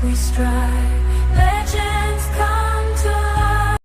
we strive, legends come to life.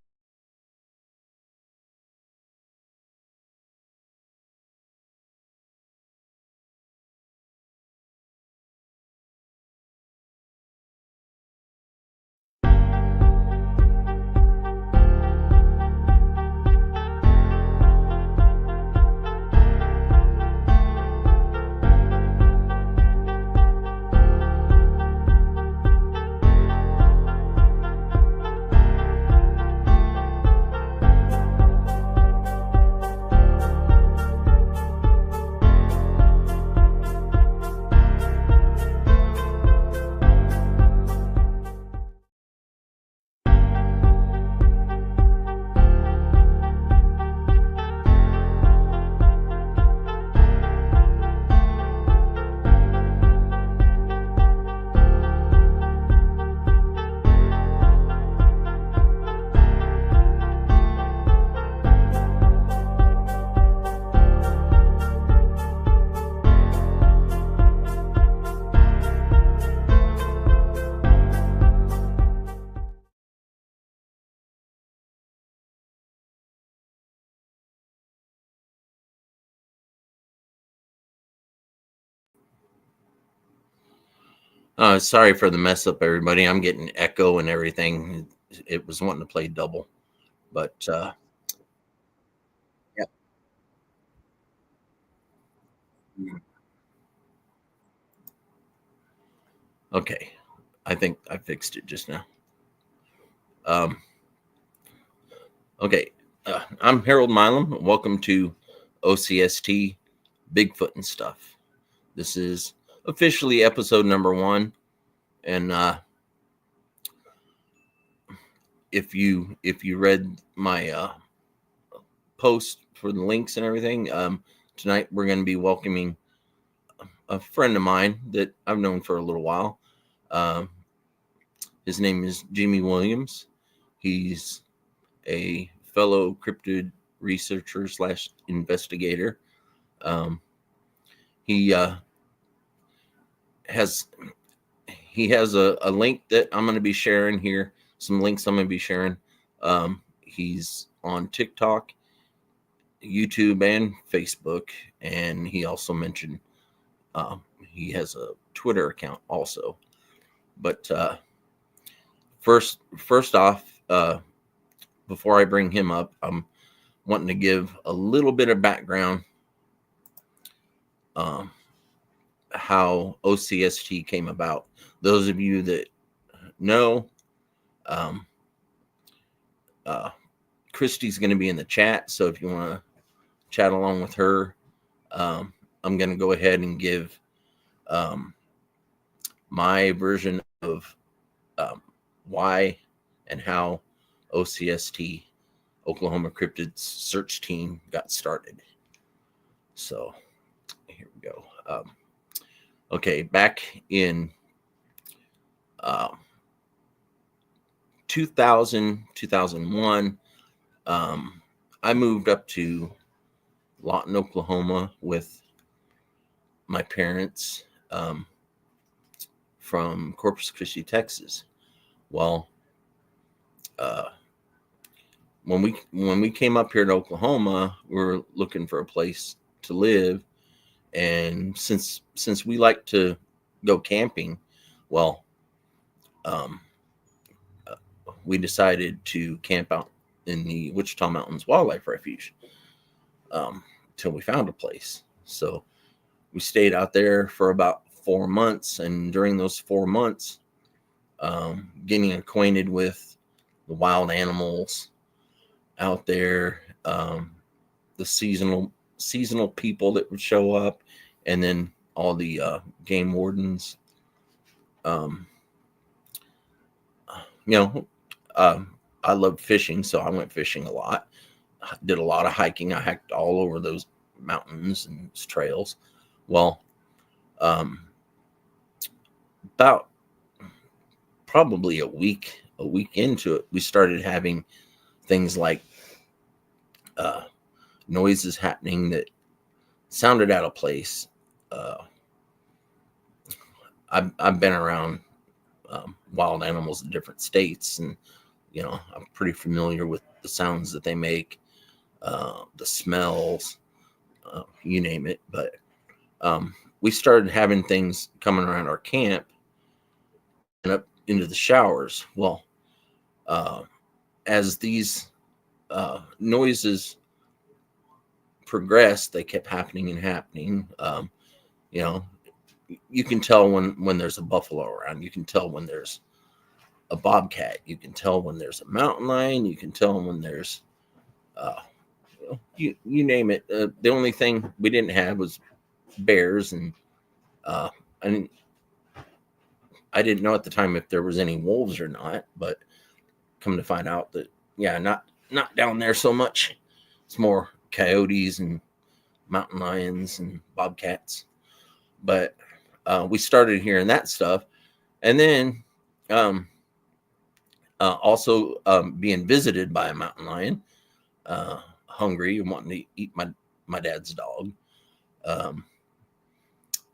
Sorry for the mess up, everybody. I'm getting echo and everything. It was wanting to play double, but yeah. Okay, I think I fixed it just now. Okay, I'm Harold Milam. Welcome to O.C.S.T. Bigfoot and Stuff. This is officially episode number 1, and if you read my post for the links and everything, tonight we're going to be welcoming a friend of mine that I've known for a little while. His name is Jimmy Williams. He's a fellow cryptid researcher / investigator. He has a link that I'm going to be sharing here. Some links I'm going to be sharing. He's on TikTok, YouTube, and Facebook, and he also mentioned he has a Twitter account also. But first off, before I bring him up, I'm wanting to give a little bit of background how O.C.S.T. came about. Those of you that know, Christy's going to be in the chat, so if you want to chat along with her, I'm going to go ahead and give my version of why and how O.C.S.T. Oklahoma Cryptids search team got started. So here we go. Okay, back in 2001, I moved up to Lawton, Oklahoma with my parents from Corpus Christi, Texas. Well, when we came up here to Oklahoma, we were looking for a place to live, and since we like to go camping, well, we decided to camp out in the Wichita Mountains Wildlife Refuge till we found a place. So we stayed out there for about 4 months, and during those 4 months, getting acquainted with the wild animals out there, the seasonal people that would show up, and then all the game wardens. I loved fishing, so I went fishing a lot. I did a lot of hiking. I hiked all over those mountains and trails. Well, about probably a week into it, we started having things like noises happening that sounded out of place. I've been around wild animals in different states, and I'm pretty familiar with the sounds that they make, the smells, you name it. But we started having things coming around our camp and up into the showers. Well, as these noises progressed, they kept happening and happening. You know, you can tell when there's a buffalo around. You can tell when there's a bobcat. You can tell when there's a mountain lion. You can tell when there's you name it. The only thing we didn't have was bears, and I didn't know at the time if there was any wolves or not. But come to find out that not down there so much. It's more coyotes and mountain lions and bobcats. But we started hearing that stuff, and then also being visited by a mountain lion, hungry and wanting to eat my dad's dog.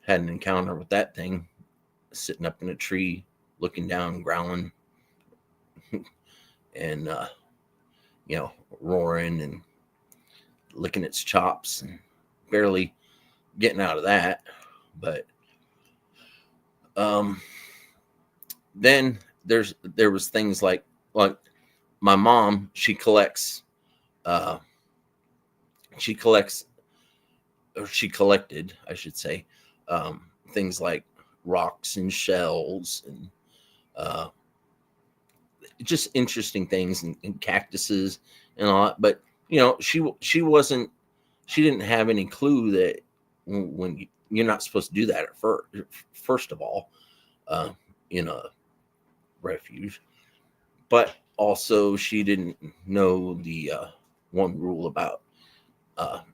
Had an encounter with that thing, sitting up in a tree, looking down, growling, and roaring and licking its chops, and barely getting out of that. But then there was things like my mom, she collected I should say, things like rocks and shells and just interesting things, and cactuses and all that. But she didn't have any clue that when you're not supposed to do that at first of all, in a refuge. But also she didn't know the one rule about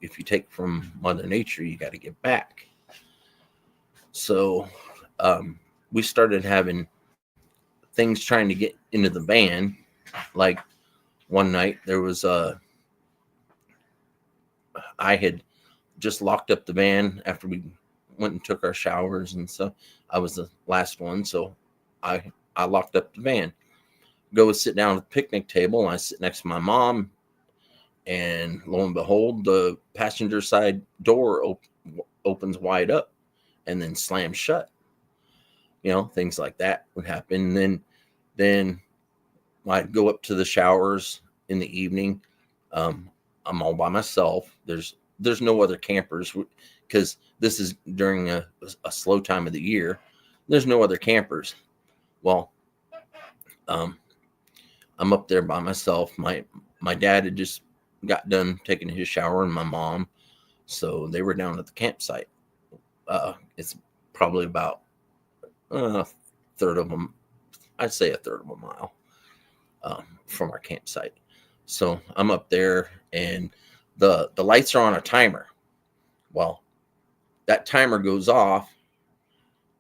if you take from Mother Nature, you got to give back. So we started having things trying to get into the van. Like one night there was I had just locked up the van after we went and took our showers and stuff. I was the last one, so I locked up the van. Go sit down at the picnic table, and I sit next to my mom, and lo and behold, the passenger side door opens wide up and then slams shut. Things like that would happen. And then I'd go up to the showers in the evening. I'm all by myself. There's no other campers, because this is during a slow time of the year. There's no other campers. Well, I'm up there by myself. My dad had just got done taking his shower, and my mom, so they were down at the campsite. It's probably about a third of them. I'd say a third of a mile from our campsite. So I'm up there, and the lights are on a timer. Well, that timer goes off,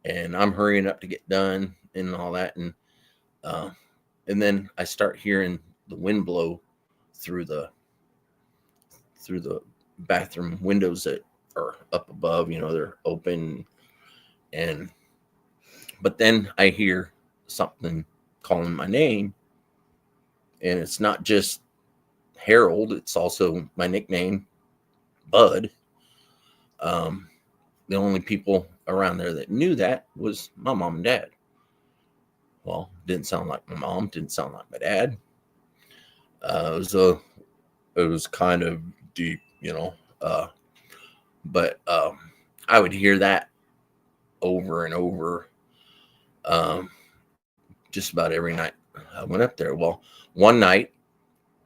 and I'm hurrying up to get done and all that, and then I start hearing the wind blow through the bathroom windows that are up above. They're open, but then I hear something calling my name, and it's not just Harold, it's also my nickname, Bud. The only people around there that knew that was my mom and dad. Well, didn't sound like my mom, didn't sound like my dad. It was kind of deep, but I would hear that over and over, just about every night I went up there. Well, one night,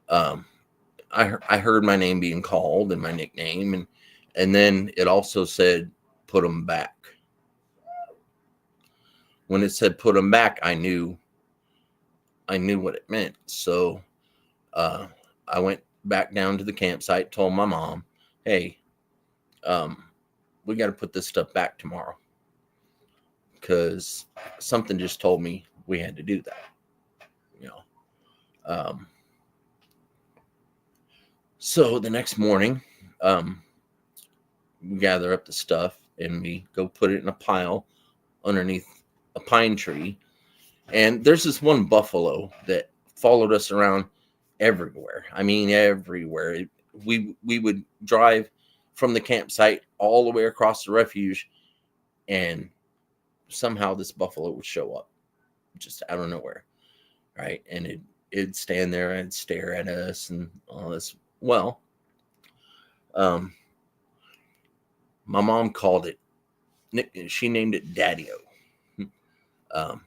I heard my name being called and my nickname, and then it also said, "Put them back." When it said "put them back," I knew what it meant. So I went back down to the campsite, told my mom, "Hey, we got to put this stuff back tomorrow, because something just told me we had to do that." So the next morning, we gather up the stuff and we go put it in a pile underneath a pine tree. And there's this one buffalo that followed us around everywhere. I mean, everywhere. We would drive from the campsite all the way across the refuge, and somehow this buffalo would show up just out of nowhere, right? And it'd stand there and stare at us and all this. Well, um, my mom called it. She named it Daddy-O. Um,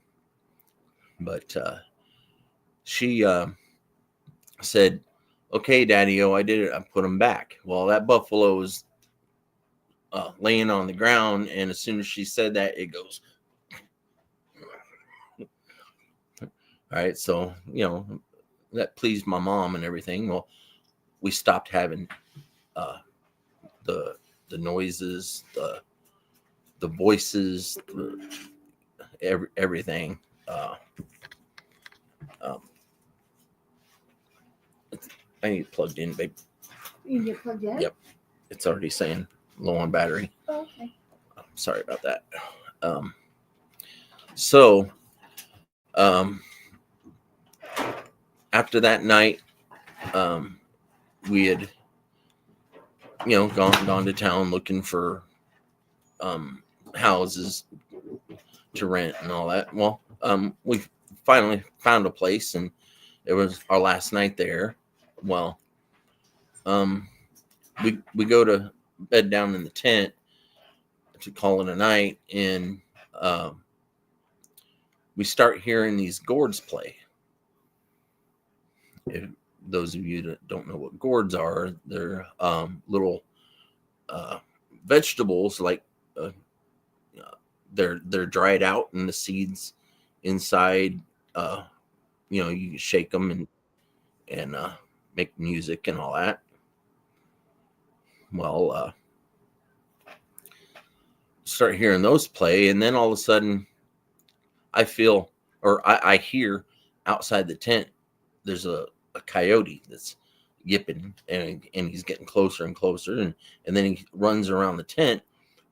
but she said, "Okay, Daddy-O, I did it. I put him back." Well, that buffalo was laying on the ground, and as soon as she said that, it goes. All right, so that pleased my mom and everything. Well, we stopped having the noises, the voices, everything. Um, I need it plugged in, babe. You get plugged in? Yep, it's already saying low on battery. Oh, okay. Sorry about that. So after that night, we had gone to town looking for houses to rent and all that. Well, we finally found a place, and it was our last night there. Well, we go to bed down in the tent to call it a night, and we start hearing these gourds play. If those of you that don't know what gourds are, they're little vegetables, like they're dried out, and the seeds inside, you can shake them and make music and all that. Well, start hearing those play, and then all of a sudden I feel, or I hear outside the tent, there's a coyote that's yipping, and he's getting closer and closer, and then he runs around the tent.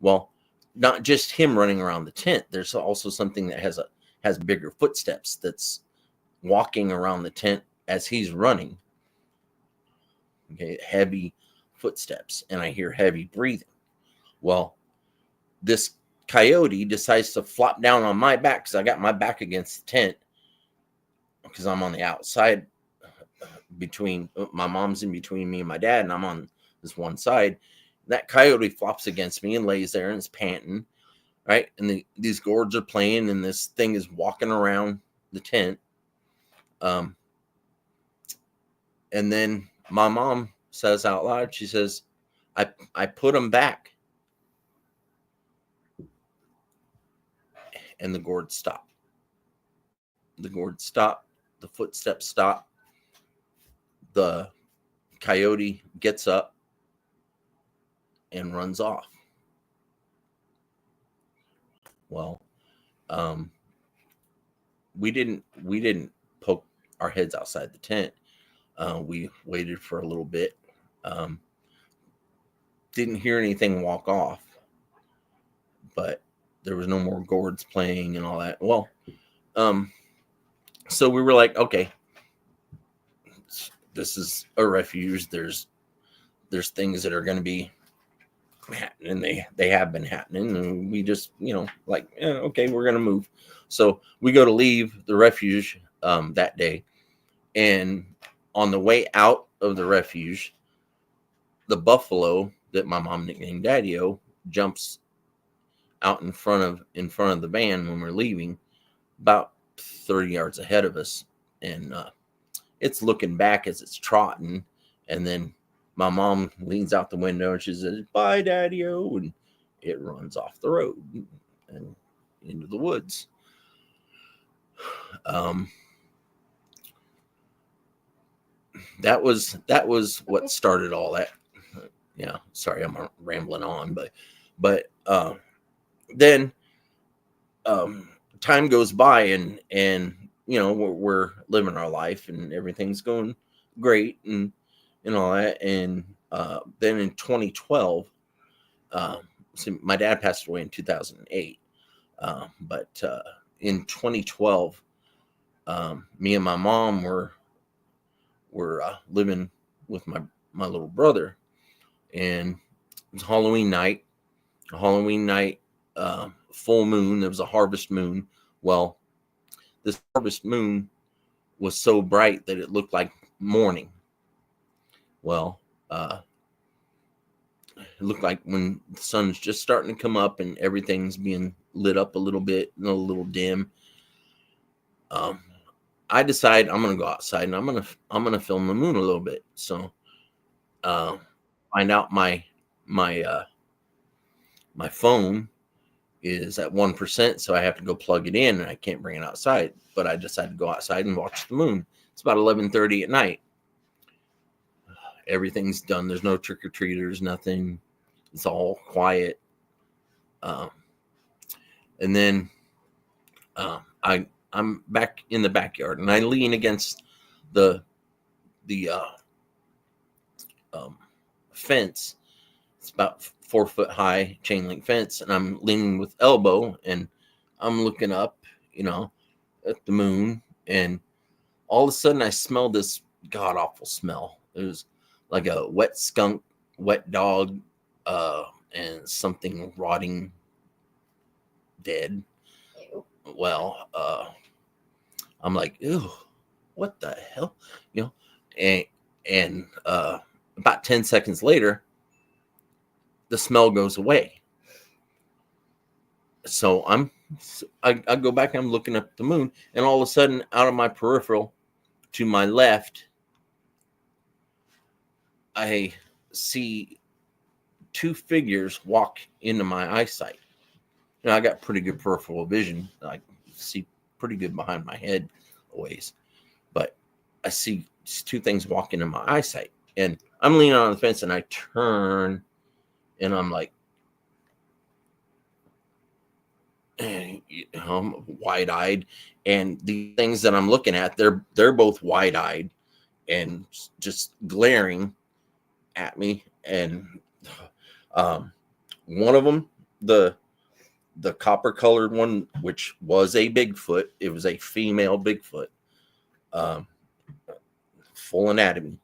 Well, not just him running around the tent, there's also something that has bigger footsteps that's walking around the tent as he's running. Okay, heavy footsteps, and I hear heavy breathing. Well, this coyote decides to flop down on my back, because I got my back against the tent, because I'm on the outside. Between my mom's in between me and my dad, and I'm on this one side. That coyote flops against me and lays there and is panting, right? And these gourds are playing, and this thing is walking around the tent. And then my mom says out loud, she says, I put him back. And the gourds stop. The gourds stop. The footsteps stop. The coyote gets up and runs off. Well, we didn't poke our heads outside the tent. We waited for a little bit. Didn't hear anything walk off, but there was no more gourds playing and all that. Well, so we were like, okay, this is a refuge. There's things that are going to be happening. They have been happening, and we just, okay, we're going to move. So we go to leave the refuge that day, and on the way out of the refuge, the buffalo that my mom nicknamed Daddy-O jumps out in front of the van when we're leaving, about 30 yards ahead of us, and it's looking back as it's trotting, and then my mom leans out the window and she says, "Bye, Daddy-O," and it runs off the road and into the woods. That was what started all that. Yeah, sorry, I'm rambling on, but then time goes by, and we're living our life, and everything's going great, and all that. And then in 2012, so my dad passed away in 2008, but in 2012, Me and my mom were living with my little brother, and it was Halloween night. Halloween night, full moon. There was a harvest moon. Well, this harvest moon was so bright that it looked like morning. Well, it looked like when the sun's just starting to come up and everything's being lit up a little bit, a little dim. I decide I'm gonna go outside and I'm gonna film the moon a little bit. So, find out my my phone is at 1%, so I have to go plug it in, and I can't bring it outside. But I decided to go outside and watch the moon. It's about 11:30 at night. Everything's done. There's no trick or treaters, nothing. It's all quiet. And then I'm back in the backyard, and I lean against the fence. It's about 4 foot high chain link fence, and I'm leaning with elbow, and I'm looking up, at the moon, and all of a sudden I smell this god awful smell. It was like a wet skunk, wet dog, and something rotting dead. Ew. Well, I'm like, ew, what the hell? And about 10 seconds later, the smell goes away. So I go back and I'm looking up the moon, and all of a sudden, out of my peripheral to my left, I see 2 figures walk into my eyesight. I got pretty good peripheral vision. I see pretty good behind my head a ways, but I see 2 things walk into my eyesight, and I'm leaning on the fence, and I turn, and I'm like, I'm wide-eyed, and the things that I'm looking at, they're both wide-eyed and just glaring at me. And one of them, the copper colored one, which was a Bigfoot, it was a female Bigfoot, full anatomy.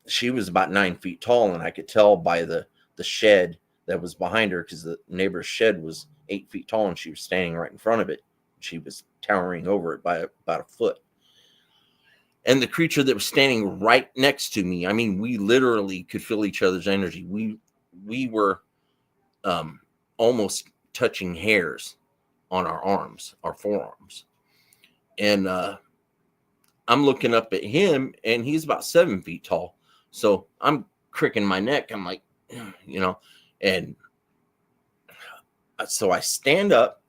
She was about 9 feet tall, and I could tell by the shed that was behind her, because the neighbor's shed was 8 feet tall, and she was standing right in front of it. She was towering over it by about a foot. And the creature that was standing right next to me, I mean, we literally could feel each other's energy. We were almost touching hairs on our arms, our forearms. And I'm looking up at him, and he's about 7 feet tall. So I'm cricking my neck. I'm like, and so I stand up,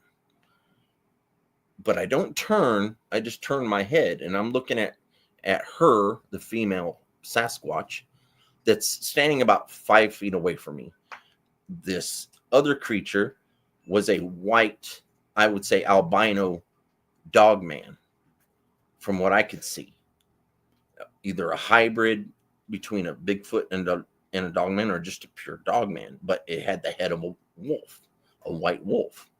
but I don't turn. I just turn my head, and I'm looking at her, the female Sasquatch, that's standing about 5 feet away from me. This other creature was a white, I would say, albino dog man, from what I could see. Either a hybrid between a Bigfoot and a dog man, or just a pure dog man, but it had the head of a wolf, a white wolf.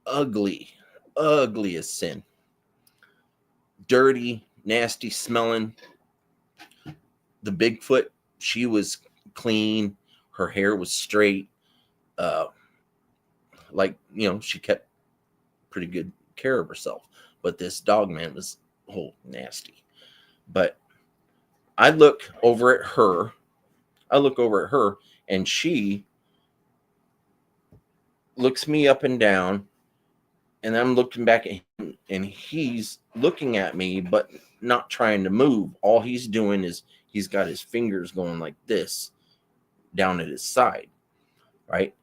Ugly as sin. Dirty, nasty smelling. The Bigfoot, she was clean. Her hair was straight. She kept pretty good care of herself. But this dog man was nasty. But I look over at her, and she looks me up and down, and I'm looking back at him, and he's looking at me, but not trying to move. All he's doing is he's got his fingers going like this down at his side, right?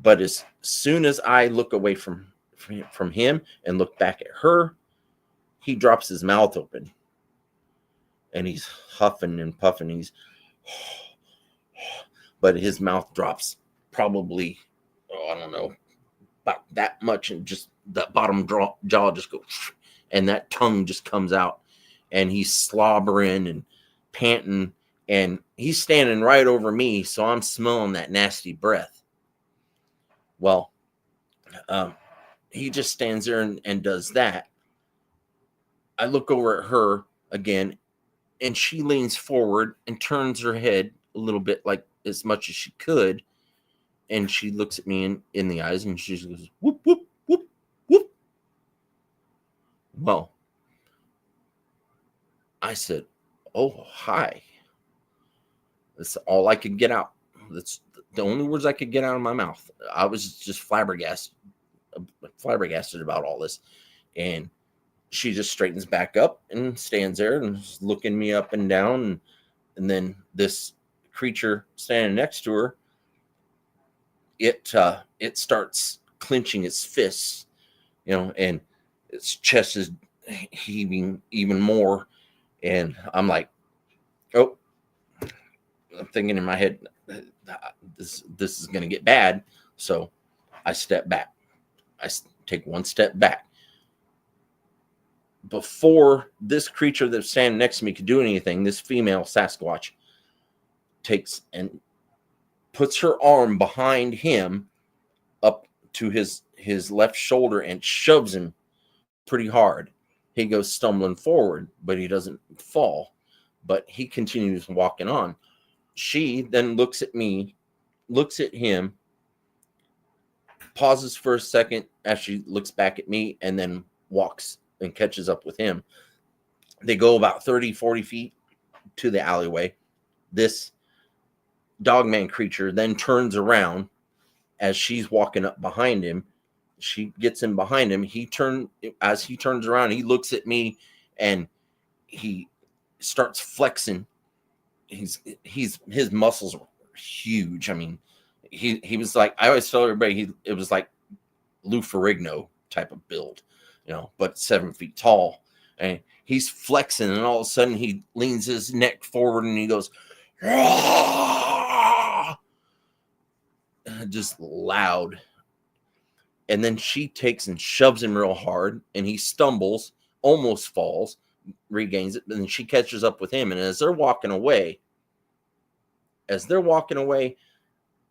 But as soon as I look away from him and look back at her, he drops his mouth open, and he's huffing and puffing. But his mouth drops probably, I don't know, about that much, and just the bottom jaw just goes, and that tongue just comes out, and he's slobbering and panting, and he's standing right over me, so I'm smelling that nasty breath. Well, he just stands there and does that, I look over at her again, and she leans forward and turns her head a little bit, like as much as she could. And she looks at me in the eyes, and she just goes, whoop, whoop, whoop, whoop. Well, I said, oh, hi. That's all I could get out. That's the only words I could get out of my mouth. I was just flabbergasted about all this. And she just straightens back up and stands there and is looking me up and down. And then this creature standing next to her, it starts clenching its fists, and its chest is heaving even more. And I'm like, oh, I'm thinking in my head, this is going to get bad. So I step back. I take one step back. Before this creature that's standing next to me could do anything, this female Sasquatch takes and puts her arm behind him up to his left shoulder and shoves him pretty hard. He goes stumbling forward, but he doesn't fall. But he continues walking on. She then looks at me, looks at him, pauses for a second as she looks back at me, and then walks and catches up with him. They go about 30, 40 feet to the alleyway. This dogman creature then turns around as she's walking up behind him. She gets in behind him. As he turns around, he looks at me and he starts flexing. His muscles were huge. I mean, he was like, I always tell everybody, it was like Lou Ferrigno type of build, but 7 feet tall. And he's flexing, and all of a sudden he leans his neck forward and he goes, just loud. And then she takes and shoves him real hard, and he stumbles, almost falls, regains it, and then she catches up with him. And as they're walking away,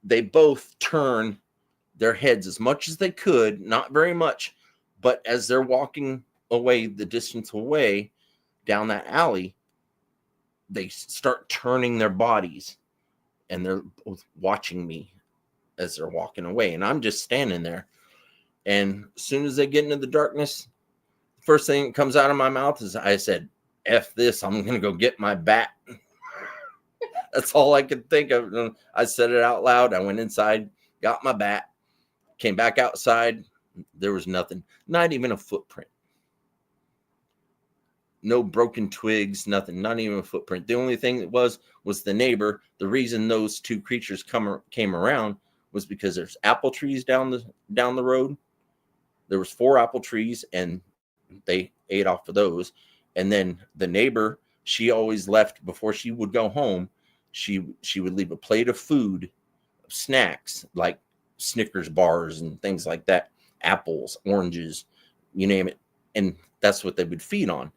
they both turn their heads as much as they could, not very much, but as they're walking away, the distance away down that alley, they start turning their bodies, and they're both watching me as they're walking away. And I'm just standing there. And as soon as they get into the darkness, the first thing that comes out of my mouth is, I said, F this, I'm going to go get my bat. That's all I could think of. And I said it out loud. I went inside, got my bat, came back outside. There was nothing, not even a footprint. No broken twigs, nothing, not even a footprint. The only thing that was the neighbor. The reason those two creatures came around was because there's apple trees down the road. There was 4 apple trees, and they ate off of those. And then the neighbor, she always left before she would go home. She would leave a plate of food, snacks like Snickers bars and things like that, apples, oranges, you name it. And that's what they would feed on.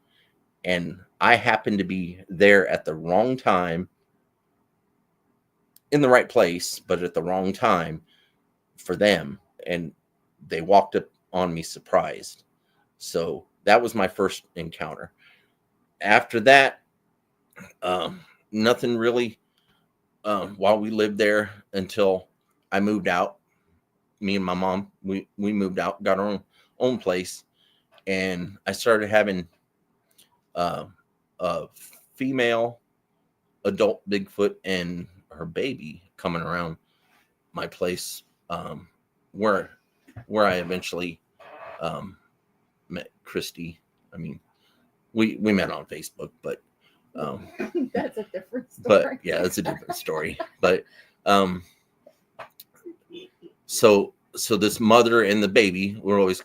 And I happened to be there at the wrong time, in the right place, but at the wrong time for them. And they walked up on me surprised. So that was my first encounter. After that, nothing really, while we lived there until I moved out. Me and my mom, we moved out, got our own place, and I started having a female adult Bigfoot and her baby coming around my place, where I eventually met Christy. I mean, we met on Facebook, but That's a different story. but yeah, it's a different story. But so this mother and the baby will always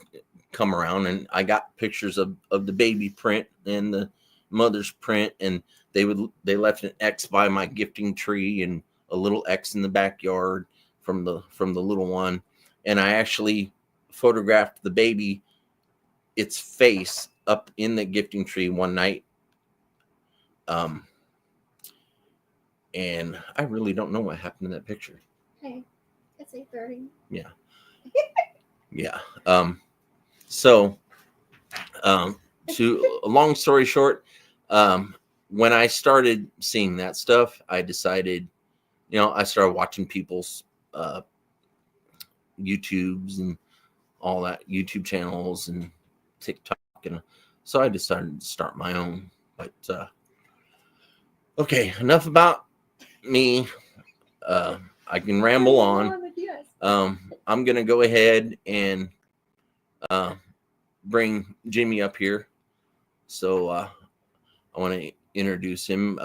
come around, and I got pictures of the baby print and the mother's print, and they left an X by my gifting tree and a little X in the backyard from the little one. And I actually photographed the baby, its face, up in the gifting tree one night. And I really don't know what happened in that picture. Hey, it's 8:30. Yeah. Yeah. So to a long story short, when I started seeing that stuff, I decided, I started watching people's YouTubes and all that YouTube channels and TikTok, and so I decided to start my own. But okay, enough about me. I can ramble on. I'm gonna go ahead and bring Jimmy up here. So I want to introduce him.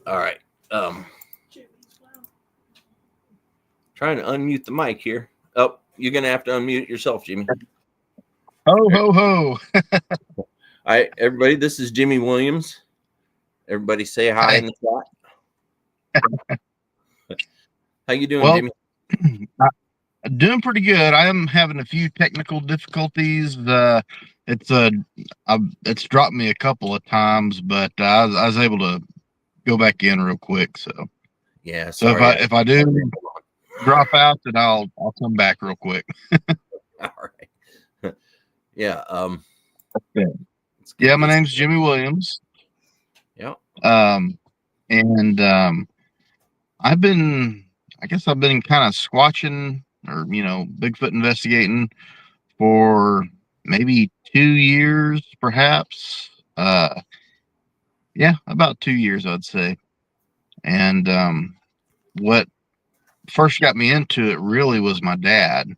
All right. Trying to unmute the mic here. Oh, you're gonna have to unmute yourself, Jimmy. Ho ho ho! All right, everybody. This is Jimmy Williams. Everybody, say hi in the chat. How you doing, Jimmy? Doing pretty good. I am having a few technical difficulties. It's dropped me a couple of times, but I was able to go back in real quick. So yeah. So if I do drop out, then I'll come back real quick. All right. Yeah. Yeah, my name's Jimmy Williams. Yeah. And I've been kind of squatching or Bigfoot investigating for maybe 2 years, perhaps. Yeah, about 2 years, I'd say. And what first got me into it really was my dad.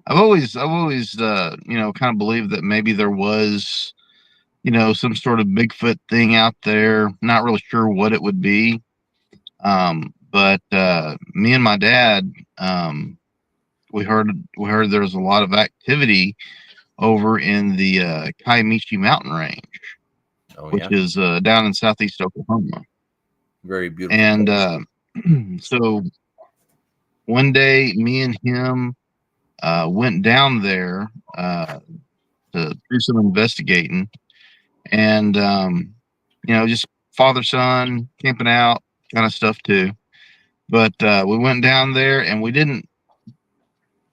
I've always kind of believed that maybe there was some sort of Bigfoot thing out there. Not really sure what it would be. But me and my dad, we heard there was a lot of activity over in the Kiamichi mountain range, which is down in southeast Oklahoma. Very beautiful. And so one day, me and him went down there to do some investigating, and just father son camping out kind of stuff too. But we went down there and we didn't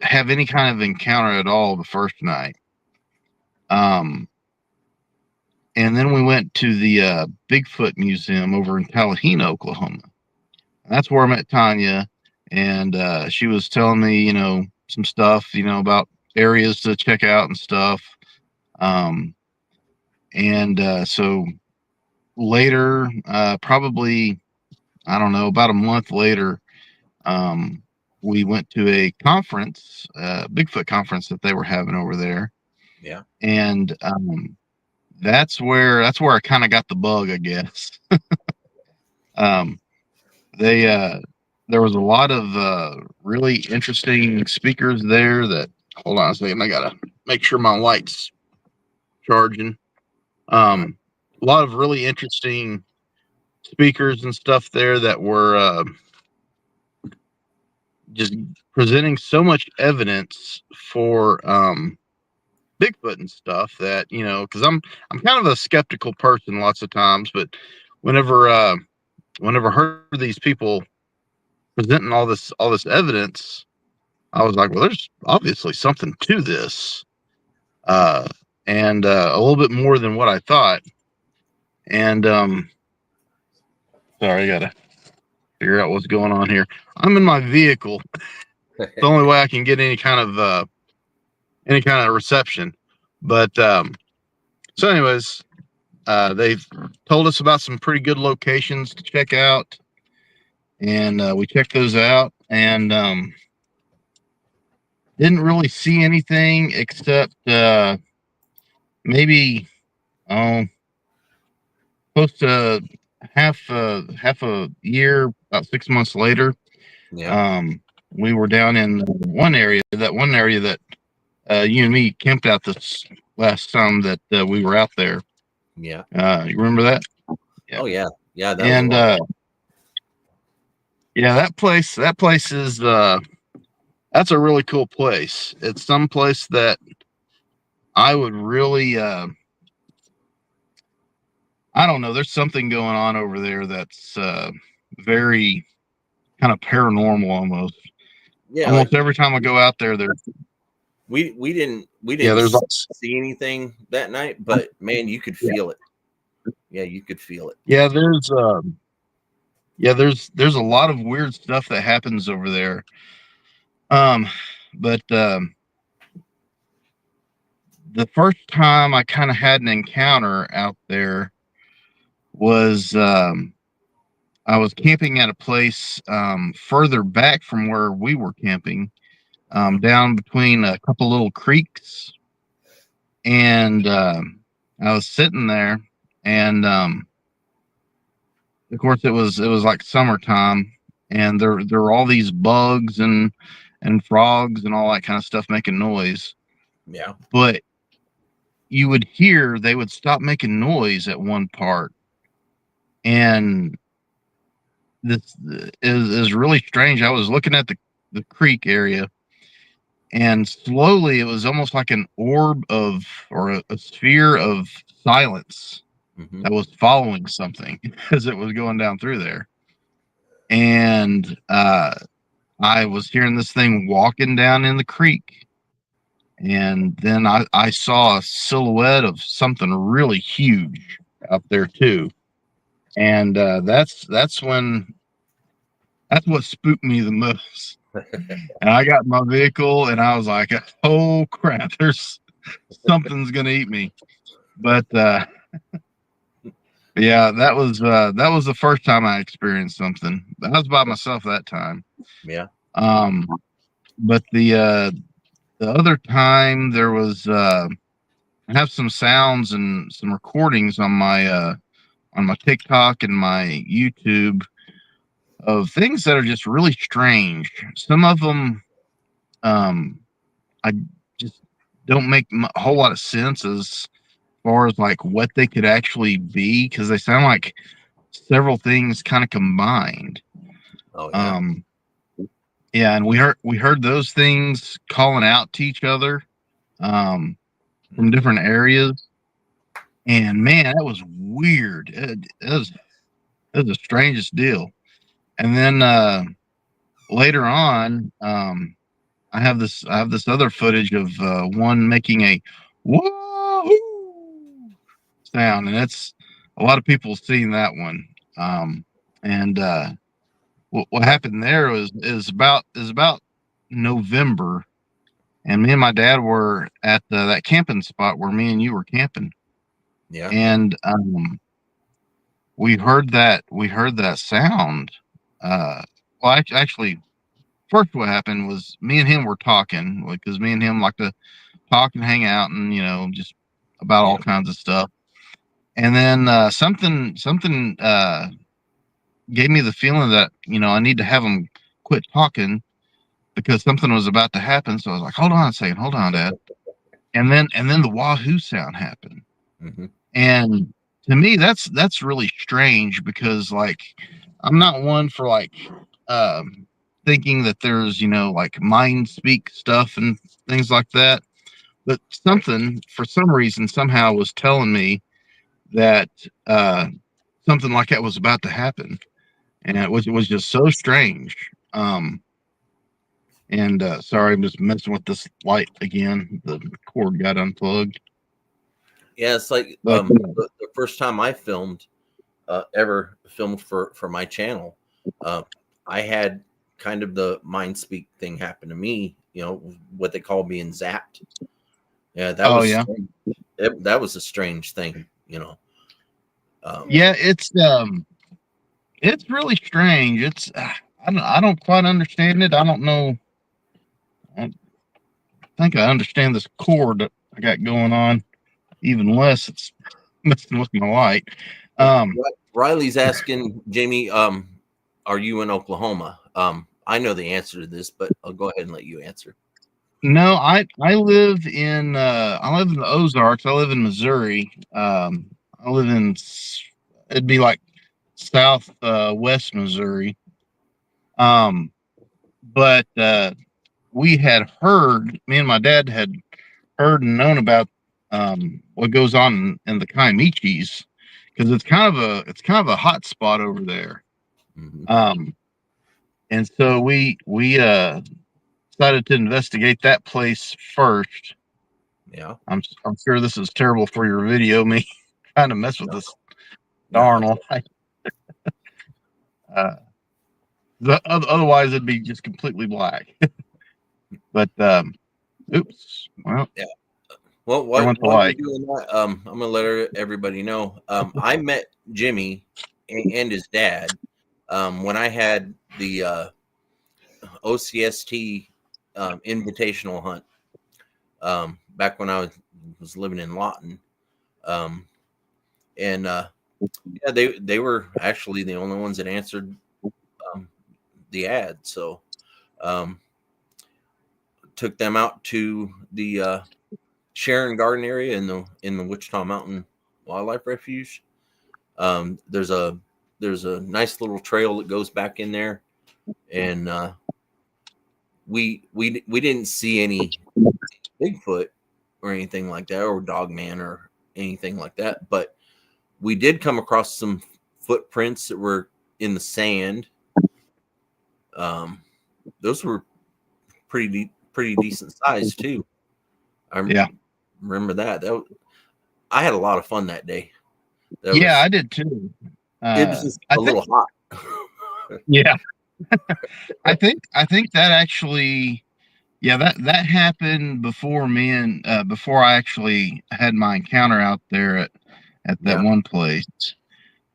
have any kind of encounter at all the first night. And then we went to the Bigfoot Museum over in Tallahassee, Oklahoma. And that's where I met Tanya, and she was telling me, some stuff, about areas to check out and stuff. So later, probably, I don't know, about a month later, we went to a conference, Bigfoot conference that they were having over there. Yeah. And that's where I kind of got the bug, I guess. There was a lot of really interesting speakers there that, hold on a second, I gotta make sure my light's charging. A lot of really interesting speakers and stuff there that were just presenting so much evidence for Bigfoot and stuff that, because I'm kind of a skeptical person lots of times, but whenever I heard these people presenting all this evidence, I was like, well, there's obviously something to this, and a little bit more than what I thought. And sorry, I gotta figure out what's going on here. I'm in my vehicle. It's the only way I can get any kind of reception. But so anyways, they've told us about some pretty good locations to check out, and we checked those out, and didn't really see anything except maybe close to half a year, about 6 months later. Yeah. We were down in one area that you and me camped out this last time that we were out there. Yeah. You remember that? Yeah. Oh yeah. Yeah. And yeah, that place is that's a really cool place. It's some place that I would really I don't know, there's something going on over there that's very kind of paranormal almost. Yeah. Almost every time I go out there, We didn't Yeah, there's lots. see anything that night, but man, you could feel it. Yeah, you could feel it. Yeah, there's a lot of weird stuff that happens over there. But the first time I kind of had an encounter out there was I was camping at a place further back from where we were camping, down between a couple little creeks, and I was sitting there, and of course it was like summertime, and there were all these bugs and frogs and all that kind of stuff making noise. Yeah. But you would hear they would stop making noise at one part, and this is really strange. I was looking at the creek area, and slowly it was almost like an orb of, or a sphere of silence Mm-hmm. that was following something as it was going down through there. And I was hearing this thing walking down in the creek, and then I saw a silhouette of something really huge out there too. And that's what spooked me the most. And I got in my vehicle, and I was like, "Oh crap! There's something's gonna eat me." But yeah, that was the first time I experienced something. I was by myself that time. Yeah. But the other time there was I have some sounds and some recordings on my TikTok and my YouTube of things that are just really strange. Some of them I just don't make a whole lot of sense as far as like what they could actually be, because they sound like several things kind of combined. Oh yeah. Yeah, and we heard those things calling out to each other from different areas, and man, that was weird. It was the strangest deal. And then later on, I have this other footage of one making a whoa sound, and it's a lot of people seen that one. And what happened there is about November, and me and my dad were at that camping spot where me and you were camping, Yeah. and we heard that sound. Well, actually, first what happened was me and him were talking, because me and him like to talk and hang out, and just about all kinds of stuff. And then something gave me the feeling that I need to have him quit talking, because something was about to happen. So I was like, "Hold on a second, hold on, Dad." And then the wahoo sound happened, Mm-hmm. and to me that's really strange, because like I'm not one for like thinking that there's like mind speak stuff and things like that, but something for some reason somehow was telling me that something like that was about to happen, and it was just so strange. And sorry, I'm just messing with this light again. The cord got unplugged. Yeah, it's like But the first time I filmed, ever filmed for my channel, I had kind of the mind speak thing happen to me. What they call being zapped. Yeah, that was strange. That was a strange thing. yeah, it's really strange. It's I don't quite understand it. I don't know. I think I understand this cord that I got going on even less. It's messing with my light. Riley's asking Jamie, are you in Oklahoma? I know the answer to this, but I'll go ahead and let you answer. No, I live in the Ozarks. I live in Missouri. I live in, it'd be like south west Missouri. But we had heard, me and my dad had heard and known about what goes on in the Kiamichis, because it's kind of a hot spot over there. Mm-hmm. And so we decided to investigate that place first. Yeah. I'm sure this is terrible for your video. Me trying to mess with this darn No. light. Otherwise, it'd be just completely black. But oops. Well, Yeah. Well, there while went the you're light. doing that, I'm gonna let everybody know. I met Jimmy and his dad when I had the O.C.S.T. Invitational hunt back when I was living in Lawton, and yeah, they were actually the only ones that answered the ad. So took them out to the Sharon Garden area in the Wichita Mountain Wildlife Refuge. There's a nice little trail that goes back in there, and we didn't see any Bigfoot or anything like that, or Dogman or anything like that, but we did come across some footprints that were in the sand. Those were pretty decent size too. I remember that. I had a lot of fun that day. I did too. It was just I a think, little hot. yeah, I think that actually, that happened before me and before I actually had my encounter out there at that one place.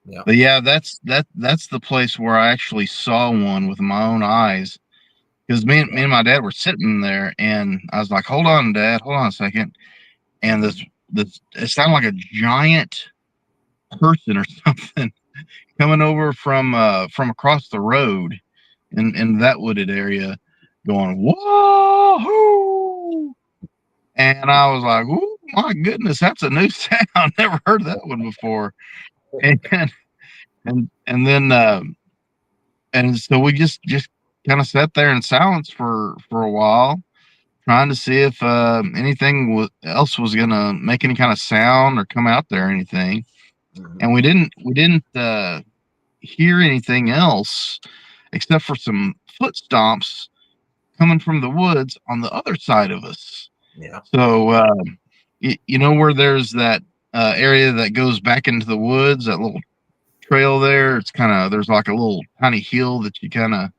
Yeah. But yeah, that's the place where I actually saw one with my own eyes. Because me and my dad were sitting there, and I was like, "Hold on, Dad, hold on a second." And this it sounded like a giant person or something coming over from across the road in that wooded area, going whoa, and I was like, "Oh my goodness, that's a new sound. Never heard that one before." And then and so we just kind of sat there in silence for a while, trying to see if anything else was gonna make any kind of sound or come out there or anything. And we didn't hear anything else except for some foot stomps coming from the woods on the other side of us. Yeah. So you know where there's that area that goes back into the woods, that little trail there. It's kind of, there's like a little tiny hill that you kind of,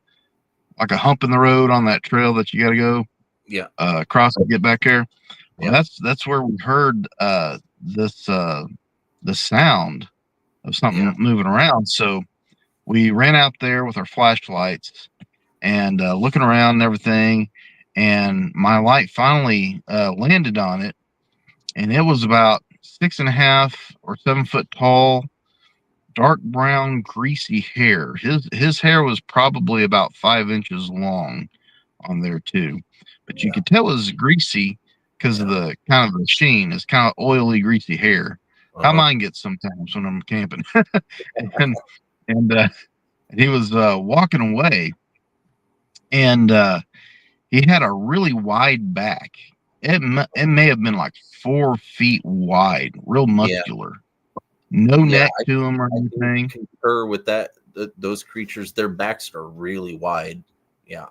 like a hump in the road on that trail that you got to go across to get back there. Well, that's where we heard the sound of something moving around. So we ran out there with our flashlights and looking around and everything. And my light finally landed on it, and it was about 6.5 or 7 foot tall, dark brown, greasy hair. His hair was probably about 5 inches long on there too, but you could tell it was greasy because of the kind of the sheen. It's kind of oily, greasy hair. How mine gets sometimes when I'm camping. and he was walking away, and he had a really wide back. It may have been like 4 feet wide, real muscular. No neck to him or anything. I concur with that. Those creatures, their backs are really wide. Yeah.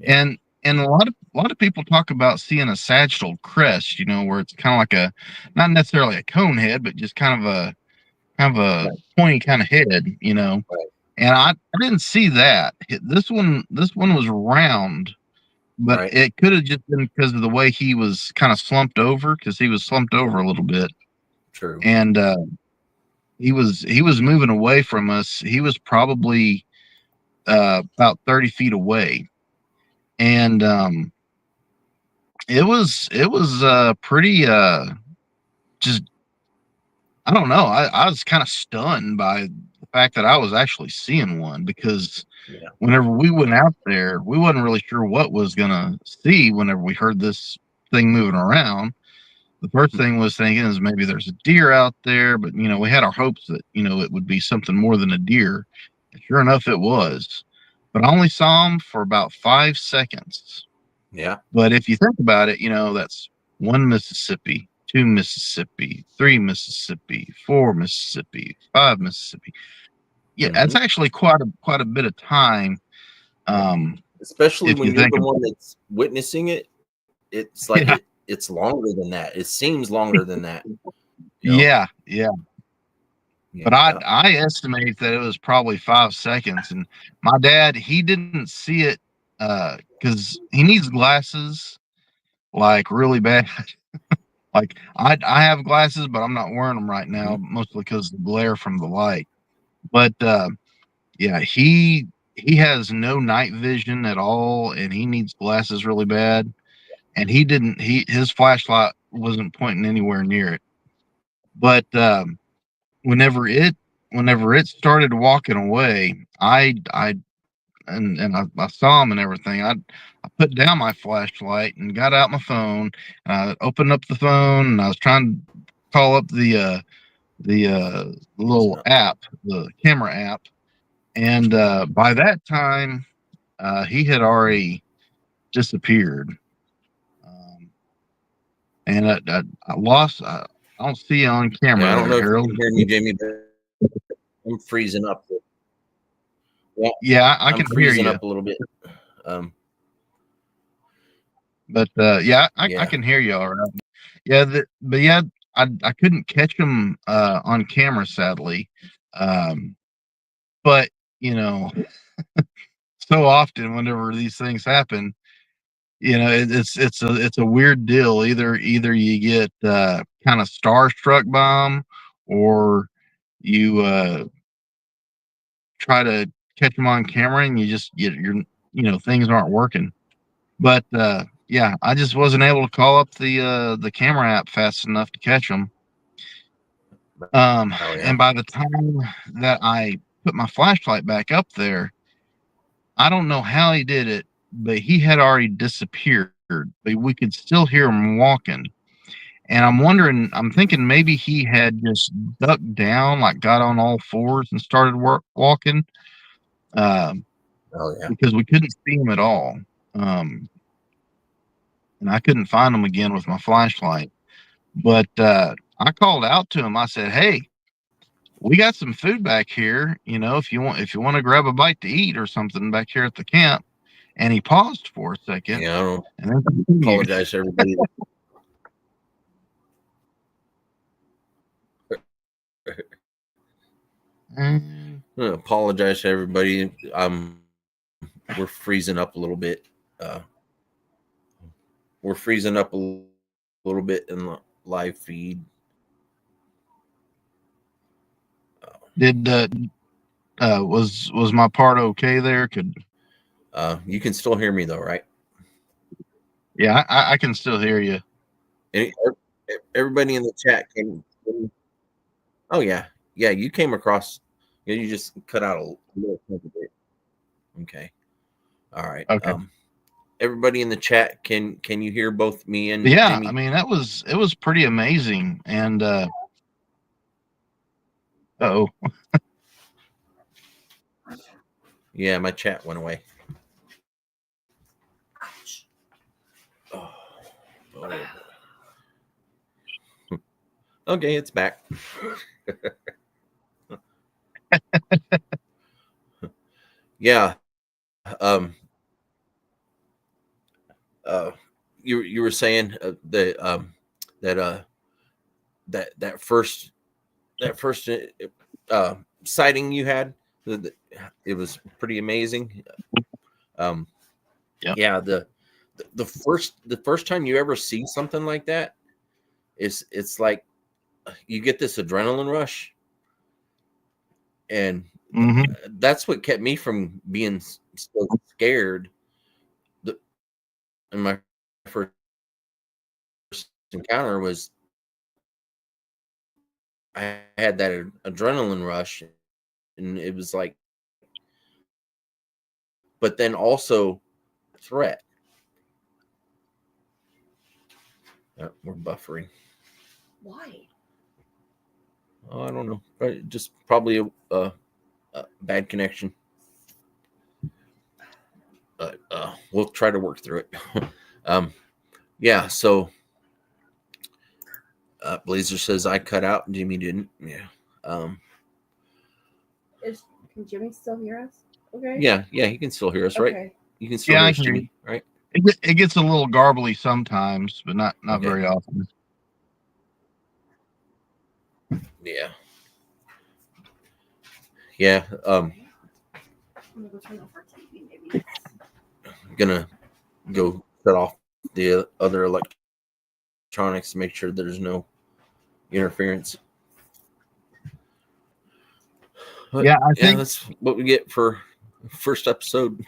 And a lot of people talk about seeing a sagittal crest, you know, where it's kind of like a, not necessarily a cone head, but just kind of a pointy kind of head, you know. Right. And I didn't see that. This one was round, but it could have just been because of the way he was kind of slumped over, because he was slumped over a little bit. True. And he was moving away from us. He was probably about 30 feet away. And it was pretty just, I don't know. I was kind of stunned by the fact that I was actually seeing one, because whenever we went out there, we wasn't really sure what was gonna see whenever we heard this thing moving around. The first thing was thinking is maybe there's a deer out there, but you know, we had our hopes that, you know, it would be something more than a deer. And sure enough, it was. But I only saw him for about 5 seconds. Yeah. But if you think about it, you know, that's 1 Mississippi, 2 Mississippi, 3 Mississippi, 4 Mississippi, 5 Mississippi. Yeah, that's actually quite a bit of time. especially if when you you're think the of one that's witnessing it. It's like Yeah. it's longer than that. It seems longer than that. Yeah, yeah. But Yeah. I estimate that it was probably 5 seconds. And my dad, he didn't see it because he needs glasses like really bad. Like I have glasses, but I'm not wearing them right now, mostly because of the glare from the light. But yeah, he has no night vision at all, and he needs glasses really bad. And he didn't his flashlight wasn't pointing anywhere near it. But whenever it whenever it started walking away, I saw him and everything. I put down my flashlight and got out my phone. And I opened up the phone and I was trying to call up the little app, the camera app. And by that time, he had already disappeared. Um, and I lost. I don't see you on camera Yeah, I don't there, know if you Harold. can hear me, Jamie, but I'm freezing up. Yeah, Yeah, I I'm can hear freezing you. up a little bit. Um, But yeah, I yeah. can hear you all right. Yeah, but yeah, I couldn't catch him on camera, sadly. Um, but you know, so often whenever these things happen, it's a weird deal. Either you get kind of starstruck by 'em, or you try to catch them on camera and you just you're things aren't working. But yeah, I just wasn't able to call up the camera app fast enough to catch them. Oh yeah. And by the time that I put my flashlight back up there, I don't know how he did it, but he had already disappeared. But we could still hear him walking. And I'm thinking maybe he had just ducked down, like got on all fours and started walking, um, Oh yeah. because we couldn't see him at all. Um, and I couldn't find him again with my flashlight. But I called out to him. I said, "Hey, we got some food back here. If you want to grab a bite to eat or something back here at the camp." And he paused for a second, Yeah, I don't and then continued. apologize to everybody. Mm, Apologize to everybody. We're freezing up a little bit. Uh, we're freezing up a little bit in the live feed. Did was my part okay there? You can still hear me though, right? Yeah, I can still hear you. Any- Everybody in the chat can. Oh yeah, yeah. You came across. Yeah, you just cut out a little bit. Okay. All right. Okay. Everybody in the chat, can you hear both me and Yeah, I Jamie? mean it was pretty amazing. And oh, Yeah, my chat went away. Oh, oh. Okay, it's back. Yeah. Um. You were saying that that first sighting you had, it was pretty amazing. Um. yeah. Yeah. The first time you ever see something like that, it's like you get this adrenaline rush, and Mm-hmm. that's what kept me from being so scared. The, in my first encounter was I had that adrenaline rush, and it was like, but then also threat. We're buffering. Why? Oh, I don't know. Just probably a bad connection. But we'll try to work through it. Yeah. So Blazer says I cut out. Jimmy didn't. Yeah. Um, Can Jimmy still hear us? Okay. yeah. He can still hear us, right? Okay. You can still Yeah, hear I us, can hear you. Jimmy, right? It gets a little garbly sometimes, but not Okay. very often. Yeah. Yeah. I'm gonna go turn off our TV, maybe. Gonna go shut off the other electronics to make sure there's no interference. But, Yeah, I yeah, think that's what we get for first episode.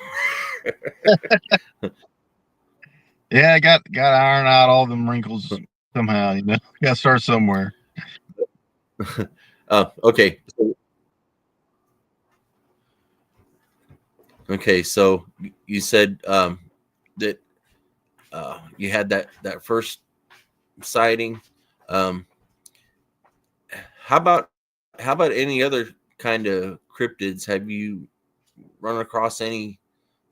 yeah, I got to iron out all them wrinkles somehow. You know, got to start somewhere. Okay. Okay, so you said that you had that first sighting. Um, how about any other kind of cryptids? Have you run across any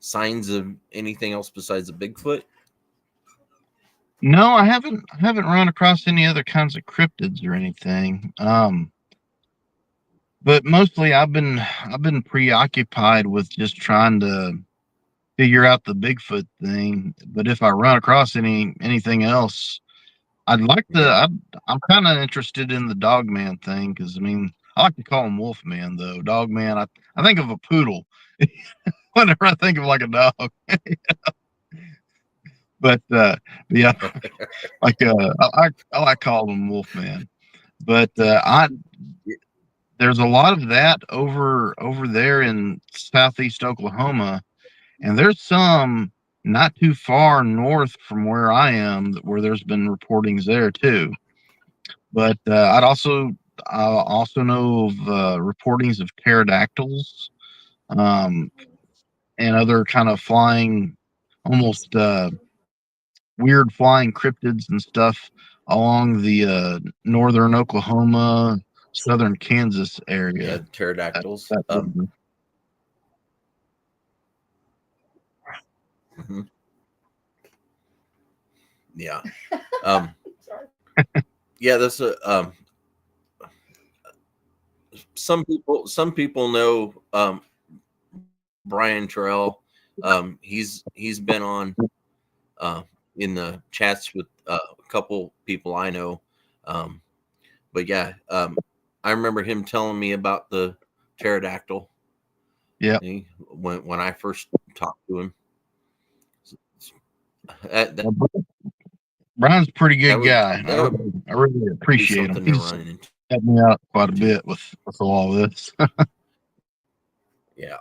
signs of anything else besides a Bigfoot? No, I haven't run across any other kinds of cryptids or anything. But mostly I've been preoccupied with just trying to figure out the Bigfoot thing. But if I run across anything else, I'd like to. Yeah. I'm kind of interested in the Dogman thing because I mean I like to call him Wolfman though. Dogman. I think of a poodle whenever I think of like a dog. But yeah, like I like calling him Wolfman. But I there's a lot of that over there in southeast Oklahoma, and there's some not too far north from where I am where there's been reportings there too. But I also know of reportings of pterodactyls um, and other kind of flying, almost weird flying cryptids and stuff along the northern Oklahoma, southern Kansas Yeah, area. pterodactyls. That region. Mhm. Yeah. Um, Sorry. yeah, that's a some people know Brian Terrell. He's been on uh, in the chats with a couple people I know. Um, but yeah, I remember him telling me about the pterodactyl. Yeah. When I first talked to him. That Brian's a pretty good would guy. I really be appreciate him. something to He's run into. helped me out quite a bit with all this. Yeah.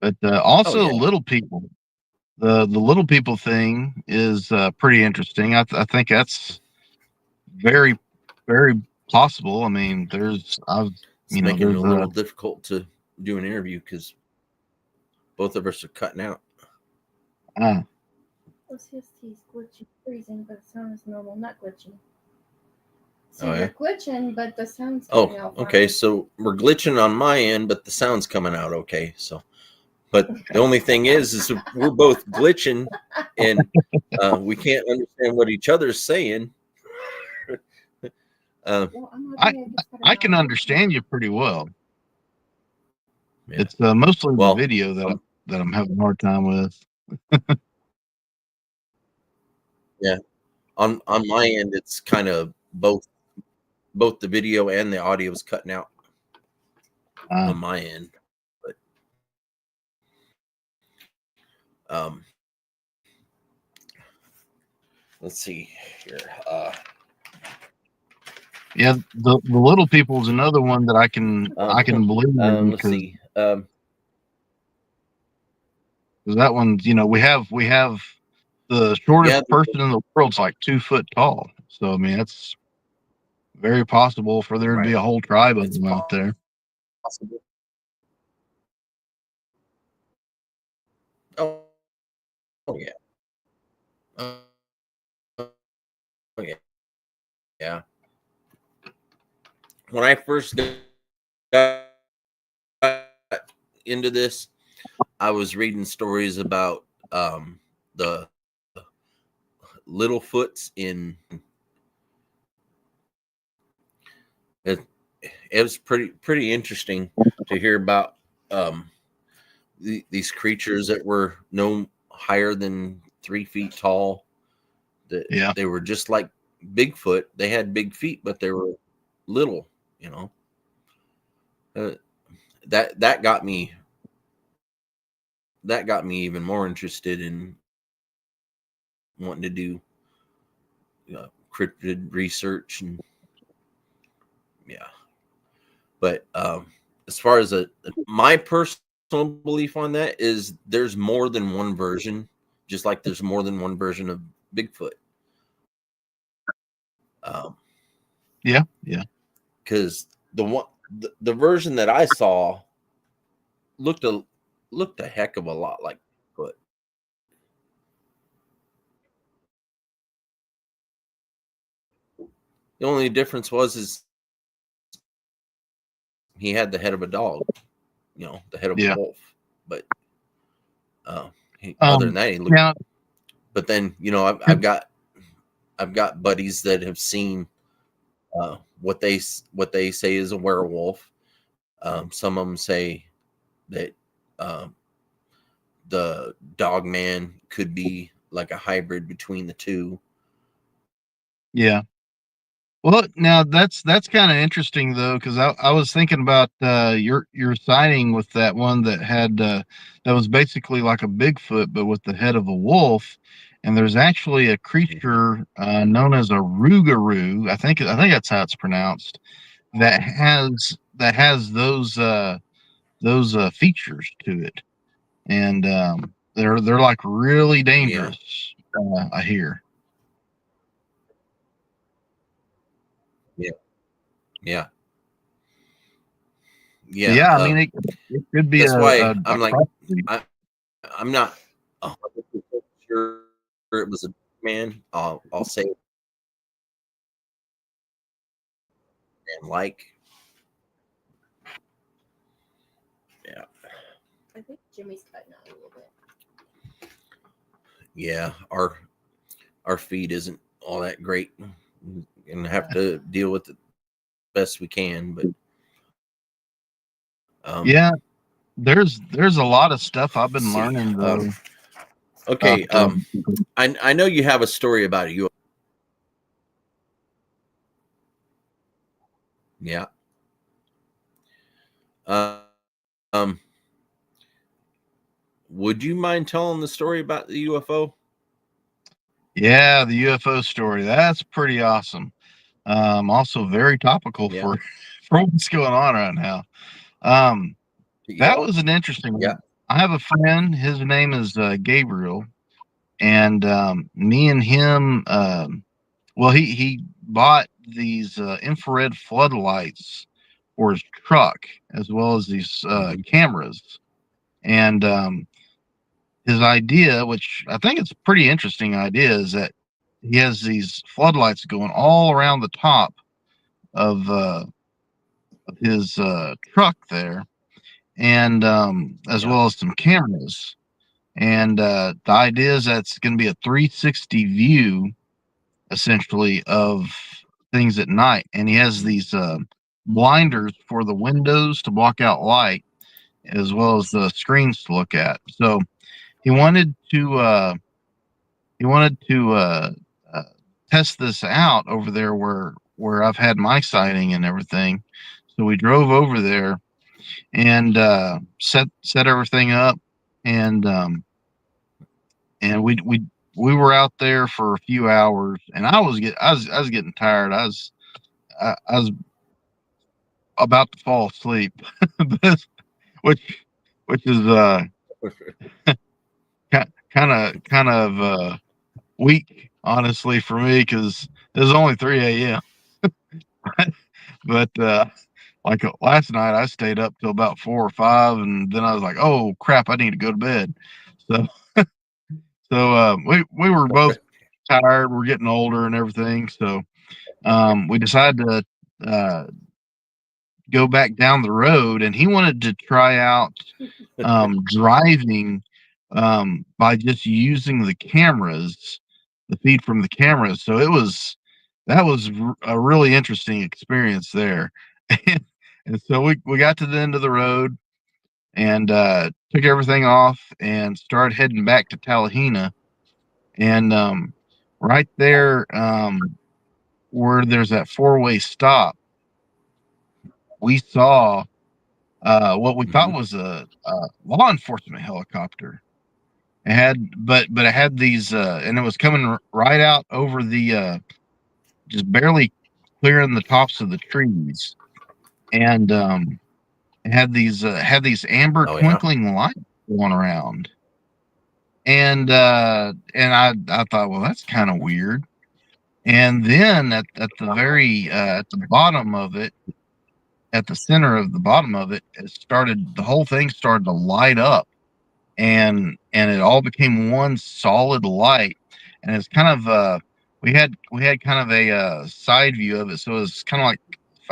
But Oh also yeah. little people. The little people thing is pretty interesting. I think that's very very possible. I mean, It's making it a little difficult to do an interview because both of us are cutting out. uh, O.C.S.T is glitching, freezing, but the sound is normal, not glitching. So Oh, yeah? you're glitching, but the sound's coming Oh, out okay. fine. So we're glitching on my end, but the sound's coming out okay. So, but the only thing is we're both glitching, and we can't understand what each other's saying. Well, I'm hoping I it gets better I now. can understand you pretty well. Yeah. It's mostly the Well, video that I'm having a hard time with. yeah. On my end, it's kind of both the video and the audio is cutting out Uh, on my end. But um, let's see here. yeah, the little people is another one that I can believe in Let's because see. that one, you know, we have the shortest Yeah, person in the world's like 2 foot tall. So I mean, it's very possible for there to be right. a whole tribe of It's them out there. possible. Oh, oh yeah. Oh yeah. Yeah. When I first got into this, I was reading stories about the Littlefoots in it. It was pretty interesting to hear about um, these creatures that were no higher than 3 feet tall. That Yeah. they were just like Bigfoot. They had big feet, but they were little. You know, that got me. That got me even more interested in wanting to do cryptid research and yeah. But as far as my personal belief on that is, there's more than one version, just like there's more than one version of Bigfoot. Yeah. Because the version that I saw looked a heck of a lot like Bigfoot. The only difference is he had the head of a dog, the head of a Yeah. wolf. But other than that, he looked. Now, But then I've got buddies that have seen what they say is a werewolf. Some of them say that the dog man could be like a hybrid between the two. yeah. Well, now that's kind of interesting though, because I was thinking about your sighting with that one that had that was basically like a Bigfoot but with the head of a wolf, and there's actually a creature known as a rougarou. I think that's how it's pronounced. That has those features to it, and they're like really Yeah, dangerous. I hear. yeah, yeah, But yeah. yeah, I mean it could be That's why a I'm like, crossbreed. I'm not 100% sure it was a man. I'll say man like. Yeah, I think Jimmy's cutting out a little bit. yeah. Our feed isn't all that great. We're gonna have to deal with it best we can. But Yeah, there's a lot of stuff I've let's been see. learning though. Okay. From I know you have a story about a UFO. Yeah. Uh, um. Would you mind telling the story about the UFO? yeah, the UFO story. That's pretty awesome. Also very topical Yeah. for for what's going on right now. Um, Yeah. that was an interesting Yeah. one. I have a friend. His name is Gabriel, and me and him. Well, he bought these infrared floodlights for his truck, as well as these Mhm. cameras. And his idea, which I think it's a pretty interesting idea, is that he has these floodlights going all around the top of his truck there, and as Yeah. well as some cameras. And the idea is that it's going to be a 360 view, essentially, of things at night. And he has these blinders for the windows to block out light, as well as the screens to look at. So he wanted to he wanted to uh, test this out over there where I've had my sighting and everything. So we drove over there and set everything up, and and we were out there for a few hours, and I was getting tired. I was about to fall asleep, which which is kind of weak, honestly, for me, because it was only 3 a.m. But like last night, I stayed up till about 4 or 5, and then I was like, "Oh crap, I need to go to bed." So we were both tired. We're getting older and everything, so we decided to uh, go back down the road, and he wanted to try out driving by just using the cameras, the feed from the cameras. So that was a really interesting experience there. And so we got to the end of the road, and took everything off and started heading back to Tallahena. And right there, where there's that 4-way stop, we saw what we thought was a law enforcement helicopter. It had, but it had these, and it was coming right out over the, just barely clearing the tops of the trees, and it had these amber Oh yeah. twinkling lights going around, and I thought, well, that's kind of weird. And then at the very at the bottom of it, at the center of the bottom of it, the whole thing started to light up, and it all became one solid light. And it's kind of we had kind of a side view of it, so it's kind of like, if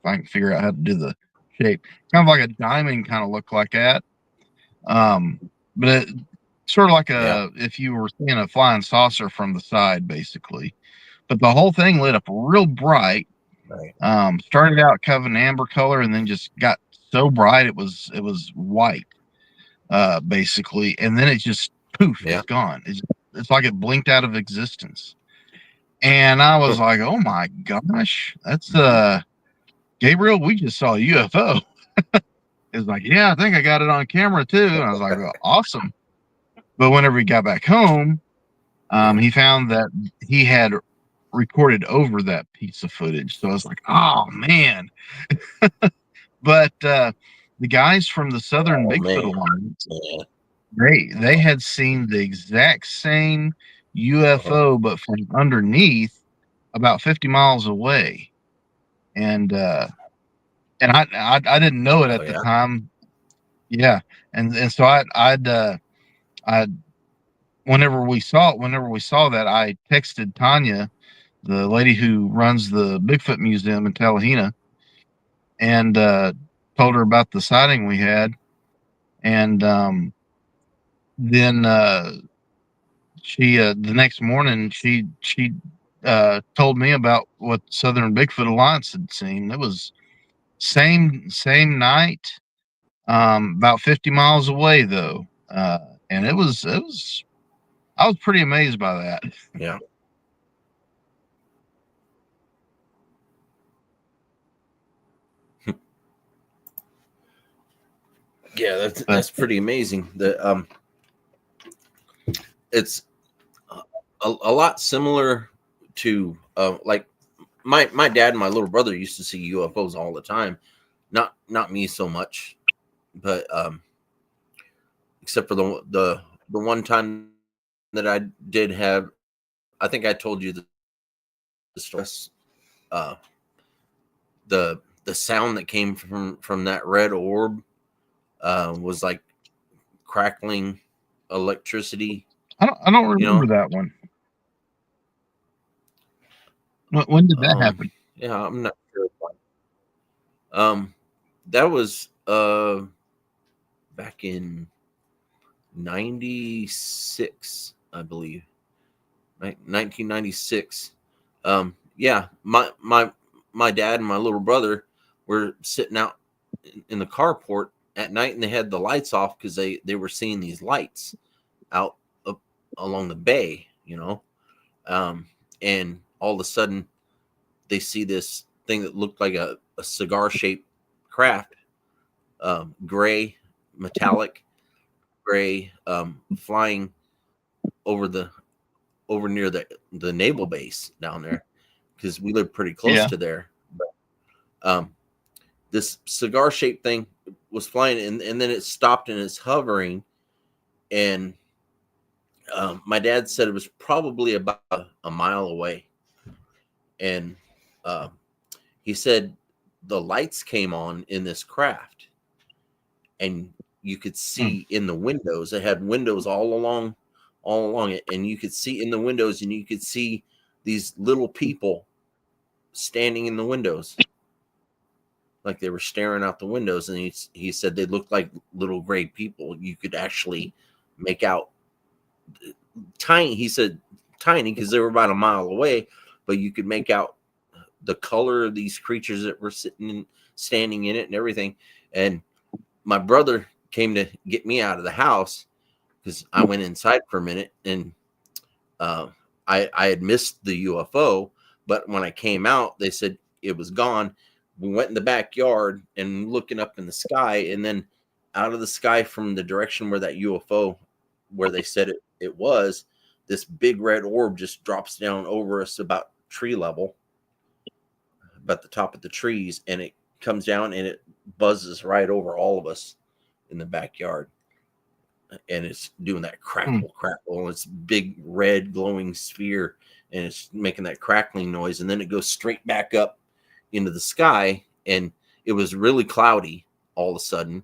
I can figure out how to do the shape, kind of like a diamond kind of look like that. But it, sort of like Yeah. if you were seeing a flying saucer from the side, basically. But the whole thing lit up real bright. Right. Started out kind of an amber color, and then just got so bright it was white, basically. And then it just poof, Yeah. it's gone. It's like it blinked out of existence. And I was like, oh my gosh, that's Gabriel, we just saw a UFO. It's like, yeah, I think I got it on camera too. And I was like, well, awesome. But whenever he got back home, he found that he had recorded over that piece of footage. So I was like, oh man. But the guys from the Southern Oh Bigfoot man. Alliance, Yeah. they had seen the exact same UFO, but from underneath, about 50 miles away. And I didn't know it Oh at the yeah. time. Yeah. And so I whenever we saw that, I texted Tanya, the lady who runs the Bigfoot Museum in Tallahena, and told her about the sighting we had. And then she the next morning she told me about what Southern Bigfoot Alliance had seen. It was same night, about 50 miles away though, and it was I was pretty amazed by that. Yeah. Yeah, But that's pretty amazing. It's a lot similar to like my dad and my little brother used to see UFOs all the time. Not me so much, but except for the one time that I did have. I think I told you the stress, uh, the sound that came from that red orb was like crackling electricity. I don't You remember know, that one. When did that happen? yeah, I'm not sure. That was back in '96, I believe, right? 1996. Yeah, my dad and my little brother were sitting out in the carport at night, and they had the lights off because they were seeing these lights out up along the bay, you know. And all of a sudden, they see this thing that looked like a cigar shaped craft, gray, metallic gray, flying over near the naval base down there because we live pretty close Yeah. to there. But this cigar shaped thing was flying, and then it stopped and it's hovering. And my dad said it was probably about a mile away. And he said the lights came on in this craft, and you could see in the windows. It had windows all along it, and you could see in the windows, and you could see these little people standing in the windows, like they were staring out the windows. And he said they looked like little gray people. You could actually make out tiny. He said tiny because they were about a mile away, but you could make out the color of these creatures that were standing in it and everything. And my brother came to get me out of the house because I went inside for a minute, and I had missed the UFO, but when I came out, they said it was gone. We went in the backyard and looking up in the sky, and then out of the sky from the direction where that UFO, where they said it was, this big red orb just drops down over us about tree level, about the top of the trees, and it comes down and it buzzes right over all of us in the backyard. And it's doing that crackle, crackle. And it's big red glowing sphere, and it's making that crackling noise. And then it goes straight back up into the sky, and it was really cloudy all of a sudden.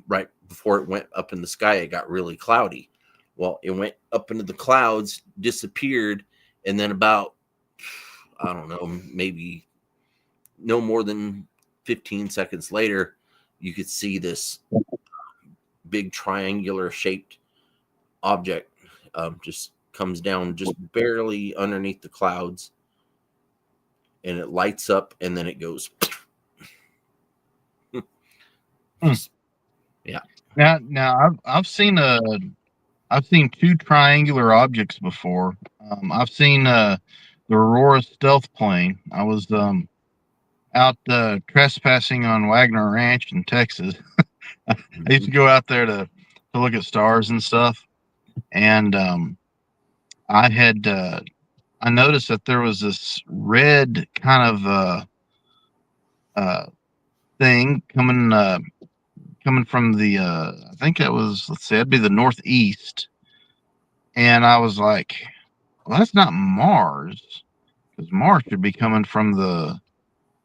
Right before it went up in the sky, it got really cloudy. Well, it went up into the clouds, disappeared, and then about, I don't know, maybe no more than 15 seconds later, you could see this big triangular shaped object just comes down just barely underneath the clouds, and it lights up, and then it goes. Yeah. Now I've seen two triangular objects before. I've seen the Aurora stealth plane. I was out trespassing on Wagner Ranch in Texas. I used to go out there to look at stars and stuff, and I had I noticed that there was this red kind of thing coming from the I think it was, let's say, it'd be the northeast, and I was like, well, that's not Mars, because Mars should be coming from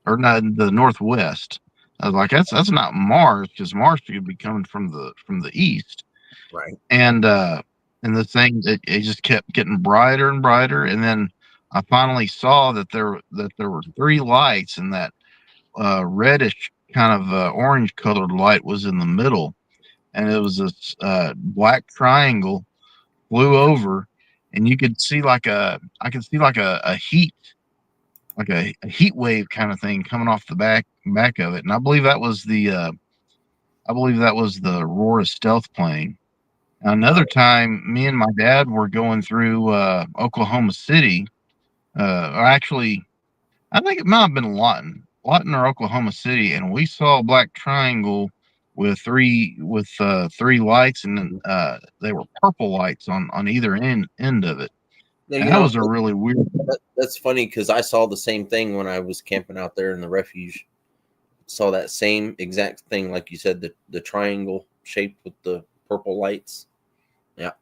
or not, the northwest. I was like, that's not Mars, because Mars should be coming from the east. Right. And the thing, it just kept getting brighter and brighter, and then I finally saw that there were three lights, and that reddish kind of orange colored light was in the middle, and it was this black triangle flew over, and you could see I could see like a heat, like a heat wave kind of thing coming off the back of it, and I believe that was the Aurora stealth plane. Another time, me and my dad were going through Oklahoma City, or actually, I think it might have been Lawton or Oklahoma City, and we saw a black triangle with three lights, and they were purple lights on either end of it. Yeah, And that was a really weird. That's funny, because I saw the same thing when I was camping out there in the refuge. Saw that same exact thing, like you said, the triangle shape with the purple lights. Yeah.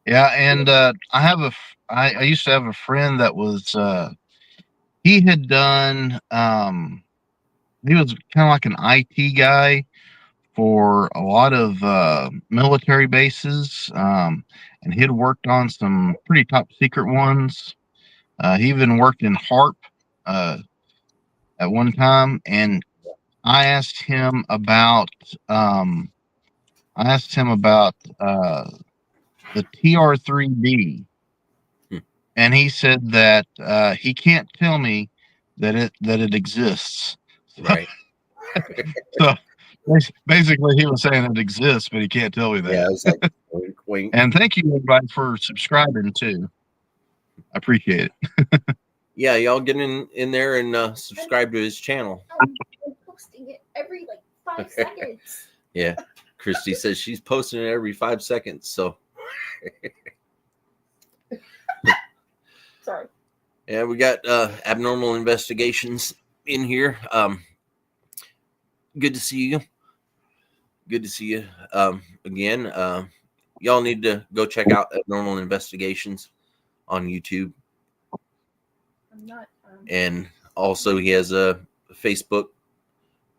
And I used to have a friend that was he had done he was kind of like an IT guy for a lot of military bases, and he had worked on some pretty top secret ones. He even worked in HARP at one time, and I asked him about the TR3B, and he said that he can't tell me that it exists. Right. So basically, he was saying it exists, but he can't tell me that. Yeah, it's like wink, wink. And thank you, everybody, for subscribing too. I appreciate it. Yeah, y'all get in there and subscribe to his channel. I'm posting it every like 5 seconds. Yeah, Christy says she's posting it every 5 seconds. So Sorry. yeah, we got abnormal investigations in here. Good to see you. Good to see you again. Y'all need to go check out Abnormal Investigations on YouTube. I'm not. And also he has a Facebook.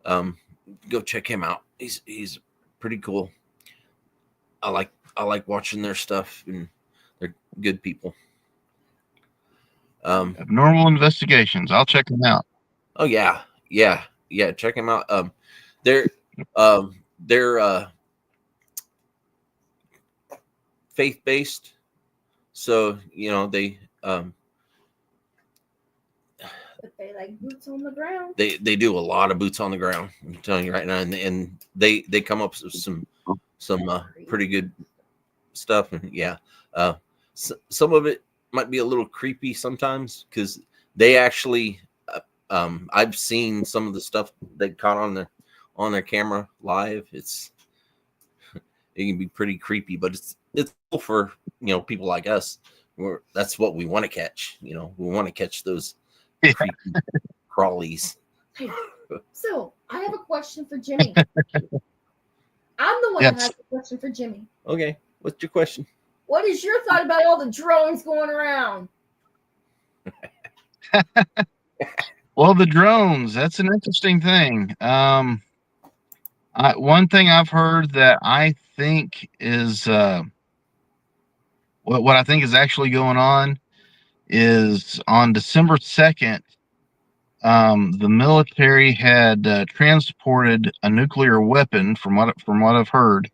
Go check him out. He's pretty cool. I like watching their stuff, and they're good people. Abnormal Investigations. I'll check them out. Oh yeah. Check him out. They're faith-based, so you know But they like boots on the ground. They do a lot of boots on the ground. I'm telling you right now, and they come up with some pretty good stuff. And yeah, some of it might be a little creepy sometimes because they actually I've seen some of the stuff they caught on their camera live. It can be pretty creepy, but it's cool for people like us. That's what we want to catch. We want to catch those creepy crawlies. Hey, so I have a question for Jimmy. I'm the one that has a question for Jimmy. Okay, what's your question? What is your thought about all the drones going around? Well, the drones, that's an interesting thing. One thing I've heard that I think is what I think is actually going on is on December 2nd, the military had transported a nuclear weapon from what I've heard,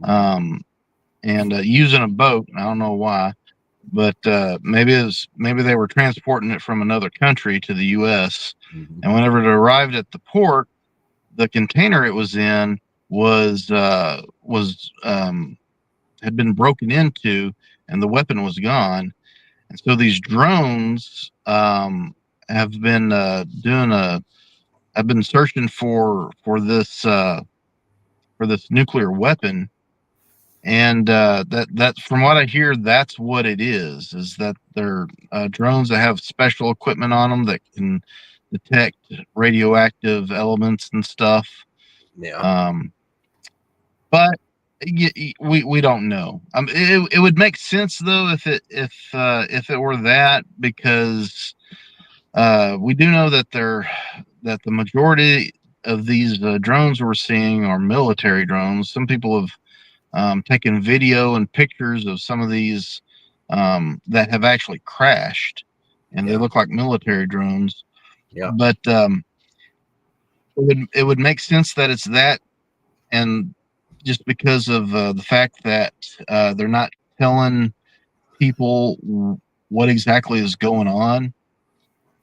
and using a boat. I don't know why, but maybe they were transporting it from another country to the U.S. Mm-hmm. And whenever it arrived at the port, the container it was in had been broken into, and the weapon was gone. And so these drones have been I've been searching for this nuclear weapon, and that from what I hear, that's what it is that they're drones that have special equipment on them that can detect radioactive elements and stuff. Yeah. But we don't know. It would make sense though if it were that, because we do know that the majority of these drones we're seeing are military drones. Some people have taken video and pictures of some of these that have actually crashed, and they look like military drones. Yeah. But it would make sense that it's that, and just because of the fact that they're not telling people what exactly is going on,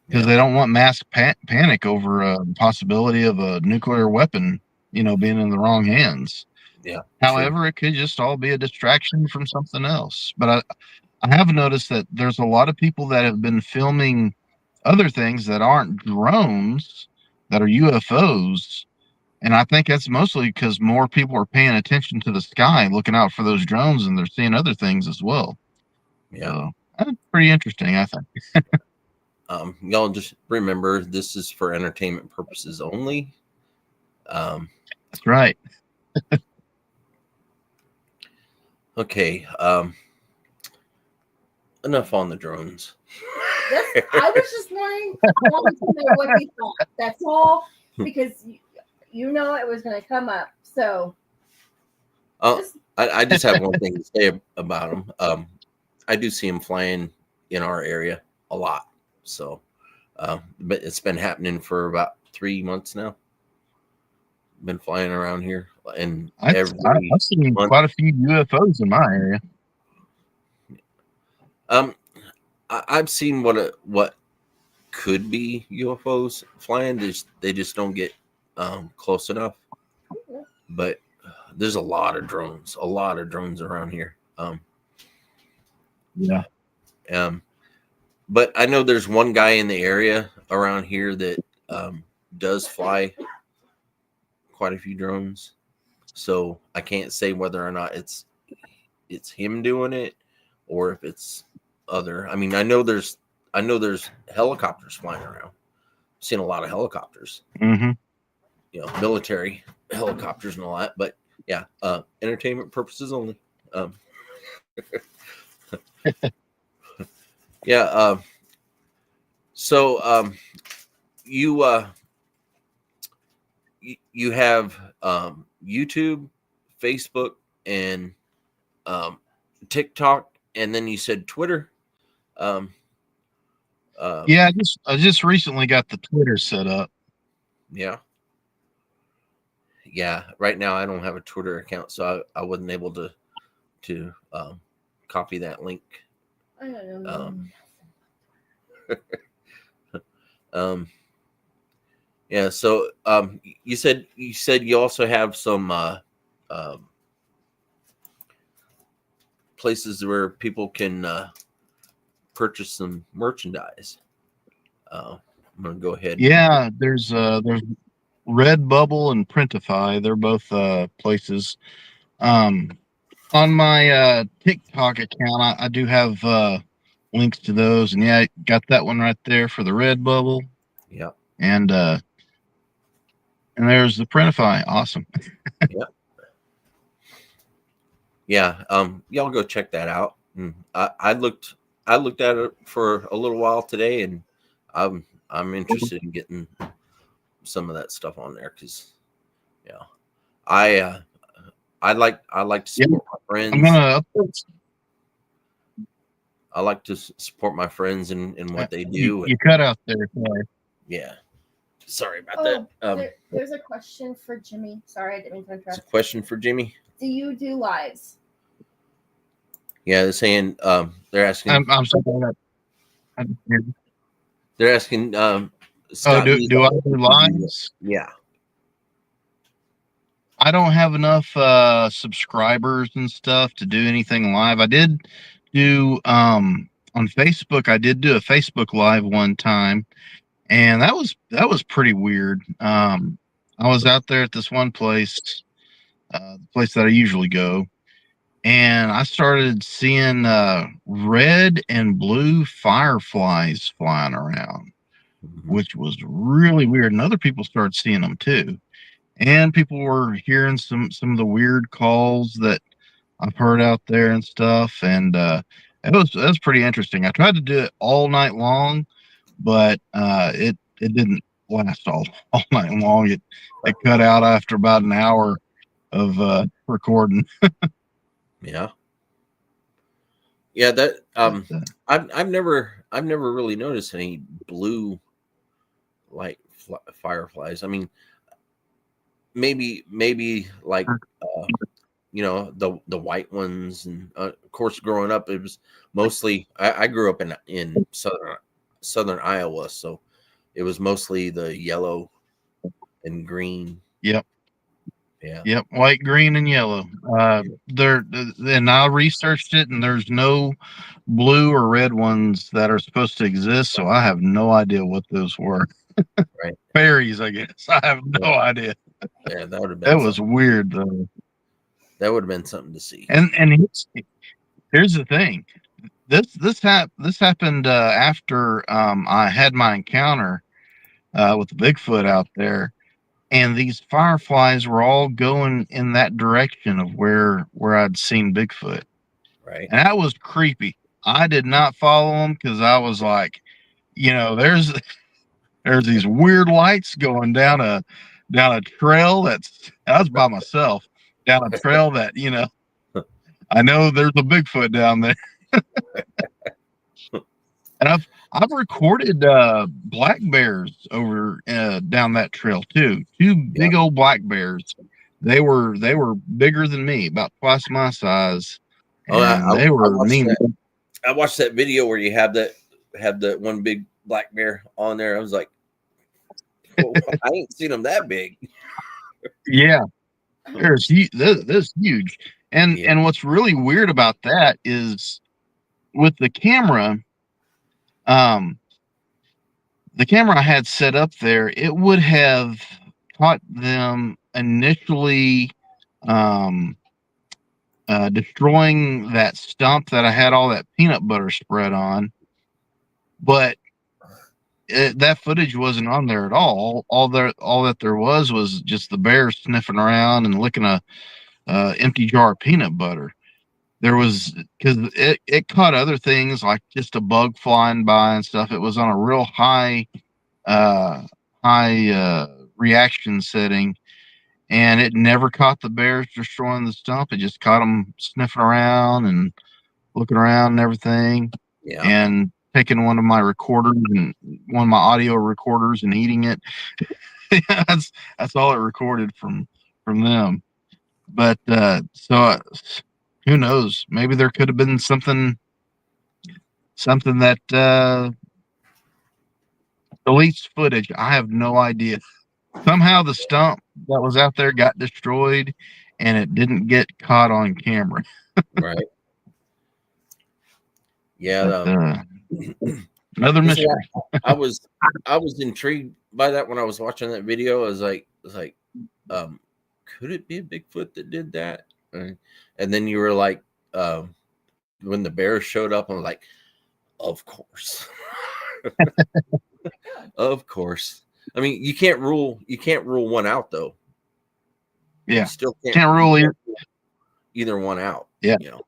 because they don't want mass panic over the possibility of a nuclear weapon, being in the wrong hands. Yeah. However, true. it could just all be a distraction from something else. But I have noticed that there's a lot of people that have been filming other things that aren't drones, that are UFOs. And I think that's mostly because more people are paying attention to the sky, looking out for those drones, and they're seeing other things as well. Yeah. So that's pretty interesting, I think. Y'all just remember, this is for entertainment purposes only. That's right. Okay. Enough on the drones. I was just wanting to know what you thought. That's all, because it was going to come up. So I just have one thing to say about them. I do see them flying in our area a lot. So, but it's been happening for about 3 months now. Been flying around here, and I've seen quite a few UFOs in my area. I've seen what could be UFOs flying. They just don't get close enough. But there's a lot of drones around here. Yeah. But I know there's one guy in the area around here that does fly quite a few drones. So I can't say whether or not it's him doing it or if it's other. I mean, I know there's helicopters flying around. I've seen a lot of helicopters. Mm-hmm. Military helicopters and all that. But yeah, entertainment purposes only. Yeah. So you have YouTube, Facebook, and TikTok, and then you said Twitter. Yeah, I just recently got the Twitter set up. Yeah. Right now I don't have a Twitter account, so I wasn't able to copy that link. I don't know. Um, yeah. So you said you also have some places where people can purchase some merchandise. I'm gonna go ahead. Yeah, there's Redbubble and Printify. They're both places. Um, on my TikTok account, I do have links to those, and yeah, I got that one right there for the Redbubble, Yeah. and there's the Printify. Awesome. Yeah. Yeah. Y'all go check that out. I looked at it for a little while today, and I'm interested in getting some of that stuff on there because yeah, I I like to Yeah, support my I'm friends. gonna upload. I like to support my friends in what they do. You cut out there. Sorry. Yeah. Sorry about Oh, that. there's a question for Jimmy. Sorry, I didn't mean to It's a interrupt. question for Jimmy. Do you do lives? Yeah, they're saying they're asking I'm sorry. they're asking Oh, Scott. do I do lives? Yeah. I don't have enough subscribers and stuff to do anything live. I did do on Facebook. I did do a Facebook live one time, and that was pretty weird. I was out there at this one place, the place that I usually go, and I started seeing red and blue fireflies flying around, Mhm. which was really weird. And other people started seeing them too. And people were hearing some of the weird calls that I've heard out there and stuff. And it was pretty interesting. I tried to do it all night long, but it didn't last all night long. It cut out after about an hour of recording. Yeah. Yeah, that But, I've never really noticed any blue like fireflies. I mean, maybe like the white ones, and of course growing up it was mostly I grew up in southern Iowa, so it was mostly the yellow and green. yep. Yeah. Yep, white, green, and yellow. And I researched it, and there's no blue or red ones that are supposed to exist. So I have no idea what those were. Right. Fairies, I guess. I have no idea. Yeah, that would have That been was something. weird though. That would have been something to see. And here's the thing. This happened after I had my encounter with the Bigfoot out there, and these fireflies were all going in that direction of where I'd seen Bigfoot. Right. And that was creepy. I did not follow them because I was like, there's these weird lights going down a trail I was by myself down a trail that I know there's a Bigfoot down there. And I've recorded black bears over down that trail too. Two big Yep. old black bears. They were bigger than me, about twice my size, Oh, and they I were watched mean. that. I watched that video where you have that one big black bear on there. I was like, well, I ain't seen them that big. Yeah, that's huge. And Yeah. and what's really weird about that is with um, the camera I had set up there, it would have caught them initially um, destroying that stump that I had all that peanut butter spread on, but that footage wasn't on there at all. All that there was just the bear sniffing around and licking a empty jar of peanut butter. There was because it caught other things like just a bug flying by and stuff. It was on a real uh, high reaction setting, and it never caught the bears destroying the stump. It just caught them sniffing around and looking around and everything, Yeah. and taking one of my recorders and one of my audio recorders and eating it. That's all it recorded from them. But who knows? Maybe there could have been something that deletes footage. I have no idea. Somehow the stump that was out there got destroyed, and it didn't get caught on camera. Right. Yeah. But, another This is mystery. why I was intrigued by that when I was watching that video. I was like, could it be a Bigfoot that did that? And then you were like, when the bears showed up, I was like, of course. Of course. I mean, you can't rule one out though. Yeah, You still can't rule either one out. Yeah. You know.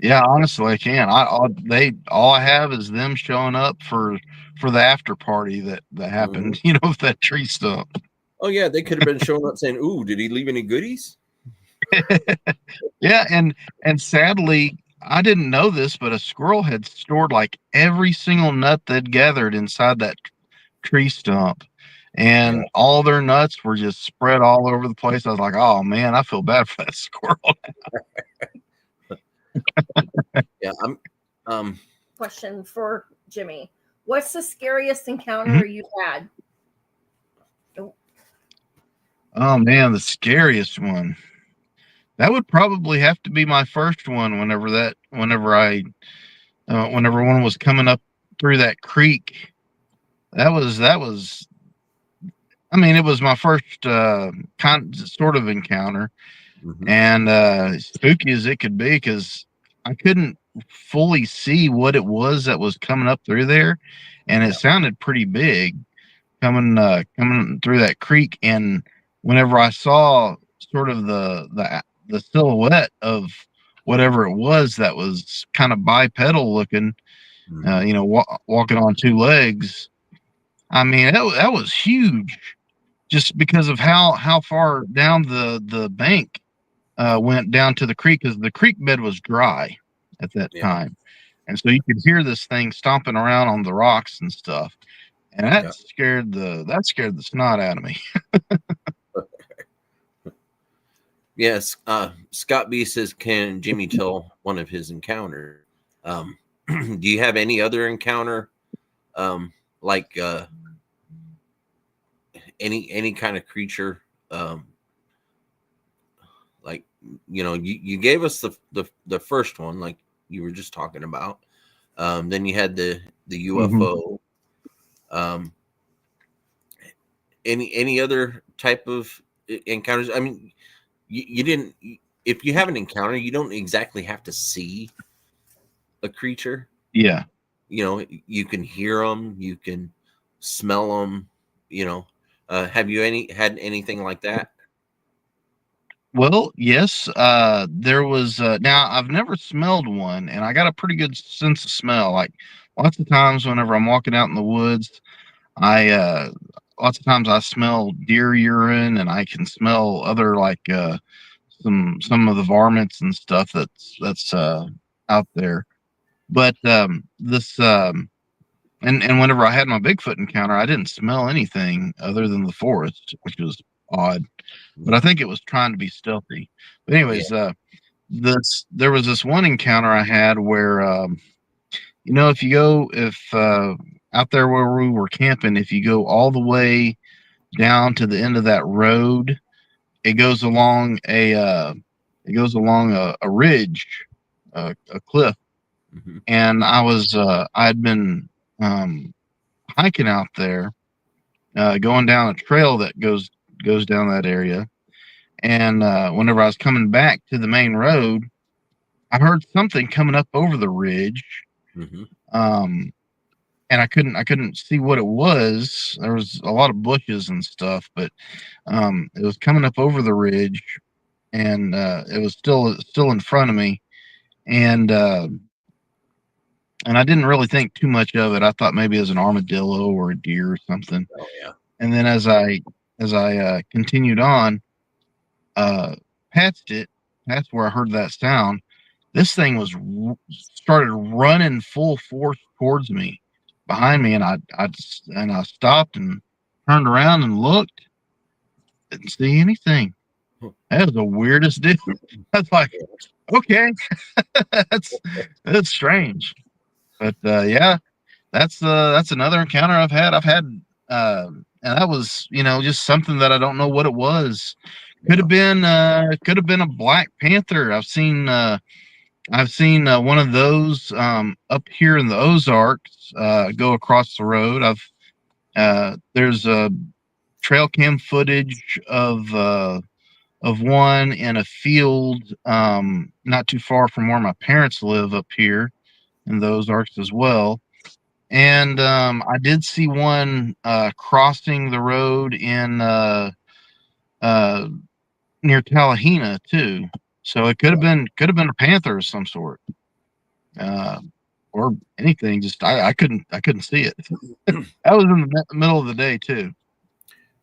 Yeah, honestly, I can. All I have is them showing up for the after party that happened. Mm-hmm. You know, with that tree stump. Oh yeah, they could have been showing up saying, "Ooh, did he leave any goodies?" Yeah, and sadly, I didn't know this, but a squirrel had stored like every single nut they'd gathered inside that tree stump, and all their nuts were just spread all over the place. I was like, oh man, I feel bad for that squirrel. Yeah, I'm. Question for Jimmy: what's the scariest encounter you've had? Oh man, the scariest one. That would probably have to be my first one. Whenever one was coming up through that creek, that was. I mean, it was my first sort of encounter, Mhm. and spooky as it could be because I couldn't fully see what it was that was coming up through there, and it sounded pretty big coming through that creek. And whenever I saw sort of the silhouette of whatever it was that was kind of bipedal looking, walking on two legs, I mean that was huge, just because of how far down the bank went down to the creek, because the creek bed was dry at that time, and so you could hear this thing stomping around on the rocks and stuff. And that scared the snot out of me. Yes, Scott B says, "Can Jimmy tell one of his encounters?" Do you have any other encounter, like any kind of creature? Like you gave us the first one, like you were just talking about. Then you had the UFO. Any other type of encounters? I mean, you didn't. If you have an encounter, you don't exactly have to see a creature. Yeah. You can hear them, you can smell them. Have you had anything like that? Well, yes. There was. Now I've never smelled one, and I got a pretty good sense of smell. Like lots of times, whenever I'm walking out in the woods, lots of times I smell deer urine, and I can smell other like some of the varmints and stuff that's out there. But this and whenever I had my Bigfoot encounter, I didn't smell anything other than the forest, which was odd. But I think it was trying to be stealthy. But anyways, there was this one encounter I had where if out there where we were camping, if you go all the way down to the end of that road, it goes along a ridge, a cliff. Mm-hmm. And I'd been hiking out there, going down a trail that goes down that area. And whenever I was coming back to the main road, I heard something coming up over the ridge. Mm-hmm. And I couldn't see what it was. There was a lot of bushes and stuff, but it was coming up over the ridge, and it was still in front of me. And I didn't really think too much of it. I thought maybe it was an armadillo or a deer or something. Oh yeah. And then as I continued on, past where I heard that sound, this thing started running full force towards me, behind me, and I stopped and turned around and looked. Didn't see anything. That was the weirdest deal. That's like, okay, that's strange. But yeah, that's another encounter I've had. I've had and that was, just something that I don't know what it was. Could have been a black panther. I've seen one of those up here in the Ozarks go across the road. There's trail cam footage of one in a field not too far from where my parents live up here in the Ozarks as well. And I did see one crossing the road in near Tallahena too. So it could have been a panther of some sort, or anything. Just I couldn't see it. That was in the middle of the day too.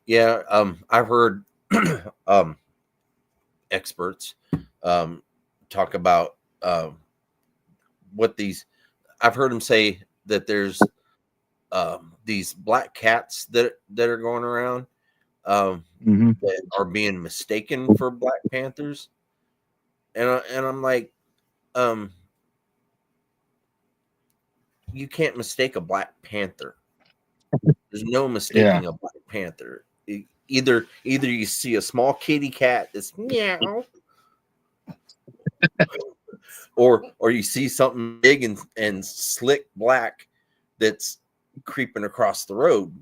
Yeah, I've heard experts talk about what these. I've heard them say that there's these black cats that are going around that are being mistaken for Black Panthers, and I'm like, you can't mistake a Black Panther. There's no mistaking a Black Panther. Either you see a small kitty cat that's meow, or you see something big and slick black that's creeping across the road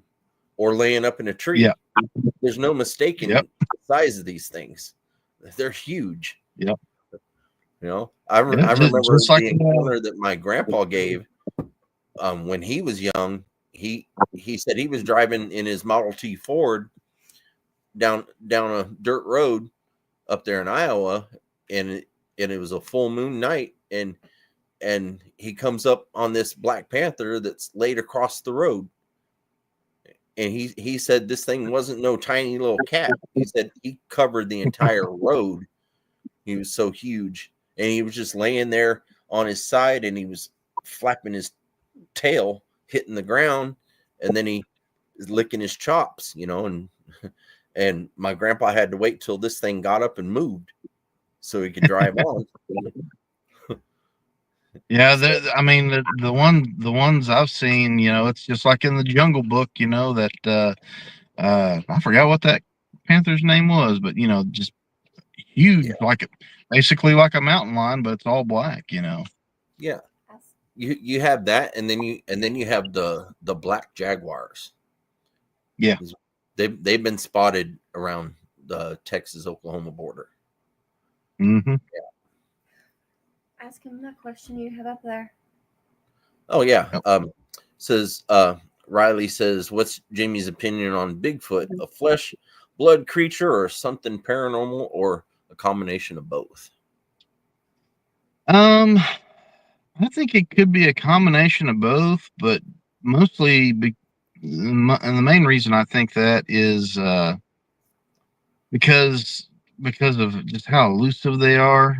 or laying up in a tree. Yeah. There's no mistaking the size of these things. They're huge. Yep. I remember just like the encounter that my grandpa gave when he was young. He said he was driving in his Model T Ford down a dirt road up there in Iowa, and it was a full moon night, and he comes up on this Black Panther that's laid across the road. And he said this thing wasn't no tiny little cat. He said he covered the entire road. He was so huge. And he was just laying there on his side, and he was flapping his tail, hitting the ground, and then he is licking his chops, and my grandpa had to wait till this thing got up and moved so he could drive on. Yeah, the ones I've seen, it's just like in the Jungle Book, that I forgot what that panther's name was, but just huge, basically like a mountain lion, but it's all black, Yeah. You have that, and then you have the black jaguars. Yeah. They've been spotted around the Texas-Oklahoma border. Mm-hmm. Yeah. Ask him that question you have up there. Oh yeah. Says Riley says, what's Jamie's opinion on Bigfoot? A flesh blood creature or something paranormal, or a combination of both? I think it could be a combination of both, but mostly and the main reason I think that is because of just how elusive they are.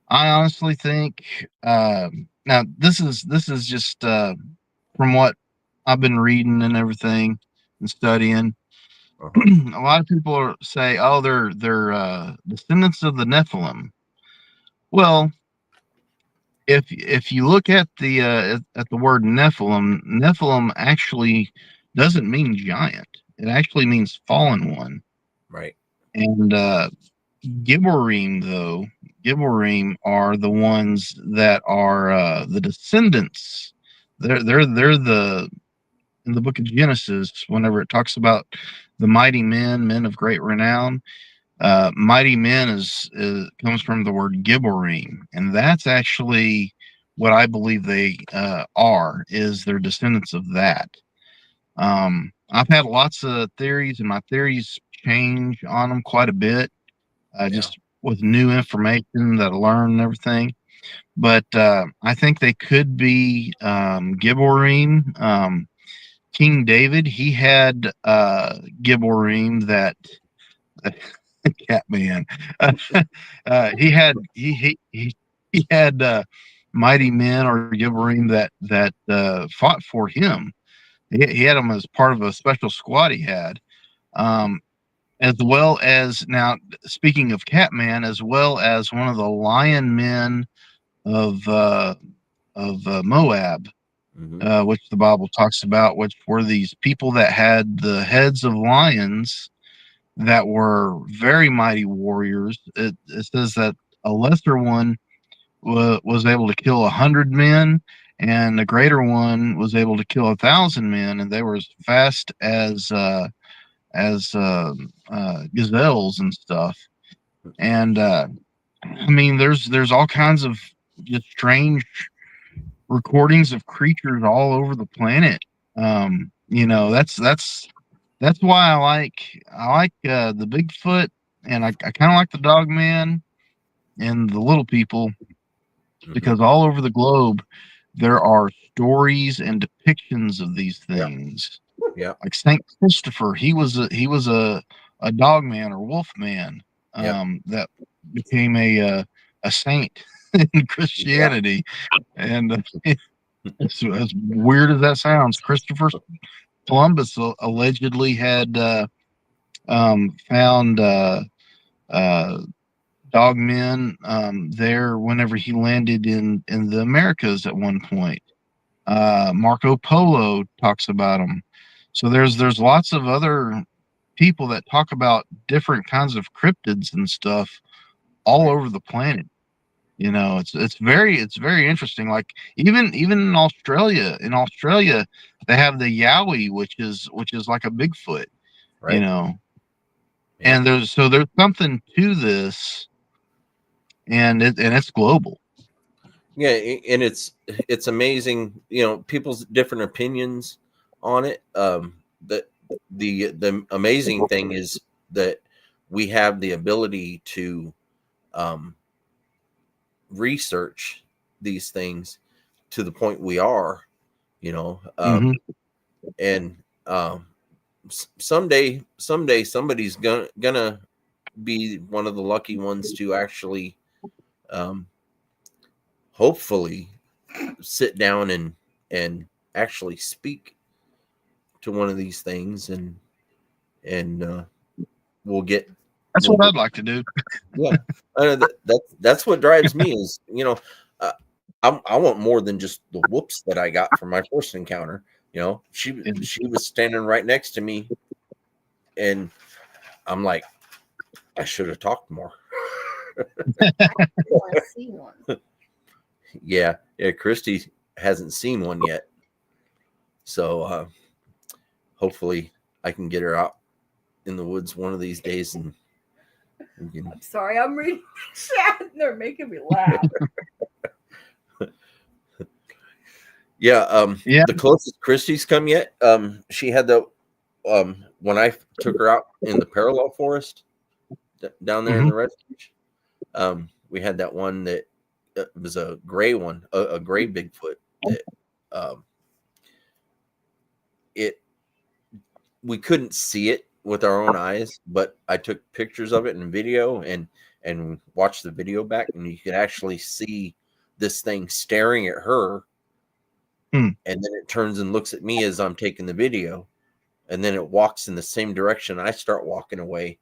I honestly think now this is just from what I've been reading and everything and studying. A lot of people say, "Oh, they're descendants of the Nephilim." Well, if you look at the word Nephilim actually doesn't mean giant. It actually means fallen one. Right. And Gibborim are the ones that are the descendants. They're the in the book of Genesis, whenever it talks about the mighty men of great renown. Mighty men is comes from the word Gibborim, and that's actually what I believe they is they're descendants of that. I've had lots of theories, and my theories change on them quite a bit, just with new information that I learn and everything. But I think they could be Gibborim. King David, he had Gibborim that Catman. He had mighty men or Gibborim that fought for him. He had them as part of a special squad he had, as well as, now speaking of Catman, as well as one of the lion men of Moab. which the Bible talks about, which were these people that had the heads of lions that were very mighty warriors. It says that a lesser one was able to kill 100 men, and the greater one was able to kill 1,000 men, and they were as fast as gazelles and stuff. And I mean, there's all kinds of just strange recordings of creatures all over the planet. That's why I like the Bigfoot, and I kind of like the Dog Man and the Little People, because all over the globe there are stories and depictions of these things. Yeah. Like Saint Christopher, he was a dog man or wolf man, that became a saint in Christianity. And as weird as that sounds, Christopher Columbus allegedly had found dog men there whenever he landed in the Americas at one point. Marco Polo talks about them. So there's lots of other people that talk about different kinds of cryptids and stuff all over the planet. It's very interesting. Like even in Australia, they have the Yowie, which is like a Bigfoot, Right. And there's something to this, and it's global. Yeah, and it's amazing, people's different opinions on it. The amazing thing is that we have the ability to research these things to the point we are, and someday somebody's gonna be one of the lucky ones to actually hopefully sit down and actually speak to one of these things, and we'll get. That's what I'd like to do. Yeah, that's what drives me is, I want more than just the whoops that I got from my first encounter. She was standing right next to me, and I'm like, I should have talked more. I want to see one. Yeah, Christy hasn't seen one yet, so hopefully I can get her out in the woods one of these days, and we can... I'm sorry, I'm reading the chat and they're making me laugh. Yeah, the closest Christy's come yet. She had the when I took her out in the parallel forest down there in the refuge. We had that one that was a gray one, a gray Bigfoot. That we couldn't see it with our own eyes, but I took pictures of it in video and watched the video back, and you could actually see this thing staring at her. And then it turns and looks at me as I'm taking the video, and then it walks in the same direction I start walking away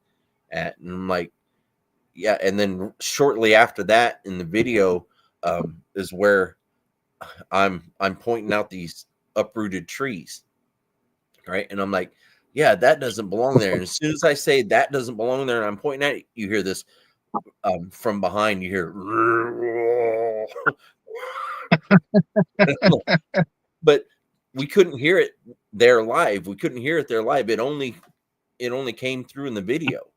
at, and I'm like, yeah. And then shortly after that in the video is where I'm pointing out these uprooted trees, right? And I'm like, yeah, that doesn't belong there. And as soon as I say that doesn't belong there and I'm pointing at it, you hear this from behind, you hear but we couldn't hear it there live. We couldn't hear it there live. It only came through in the video.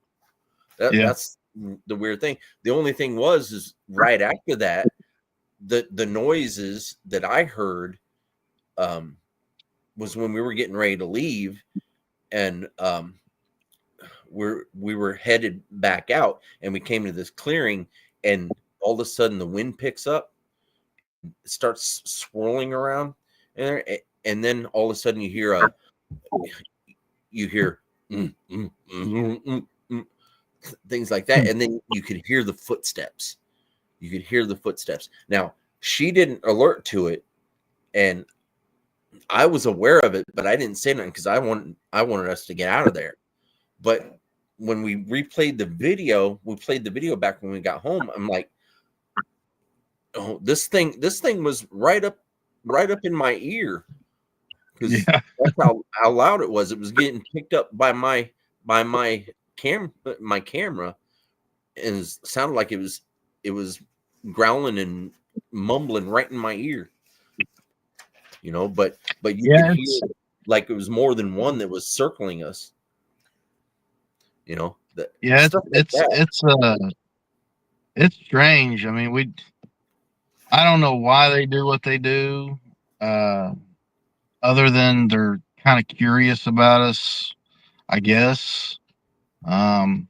That's the weird thing. The only thing is right after that, the noises that I heard was when we were getting ready to leave, and we were headed back out, and we came to this clearing, and all of a sudden the wind picks up, it starts swirling around, and then all of a sudden you hear things like that, and then you could hear the footsteps. Now, she didn't alert to it, and I was aware of it, but I didn't say nothing because I wanted us to get out of there. But when we replayed the video, we played the video back when we got home. I'm like, oh, this thing was right up right up in my ear because Yeah. that's how loud it was. It was getting picked up by my camera, and it sounded like it was growling and mumbling right in my ear. But you could Yeah. hear like it was more than one that was circling us. That Yeah. stuff like that. It's strange. I mean, I don't know why they do what they do, other than they're kind of curious about us, I guess. Um,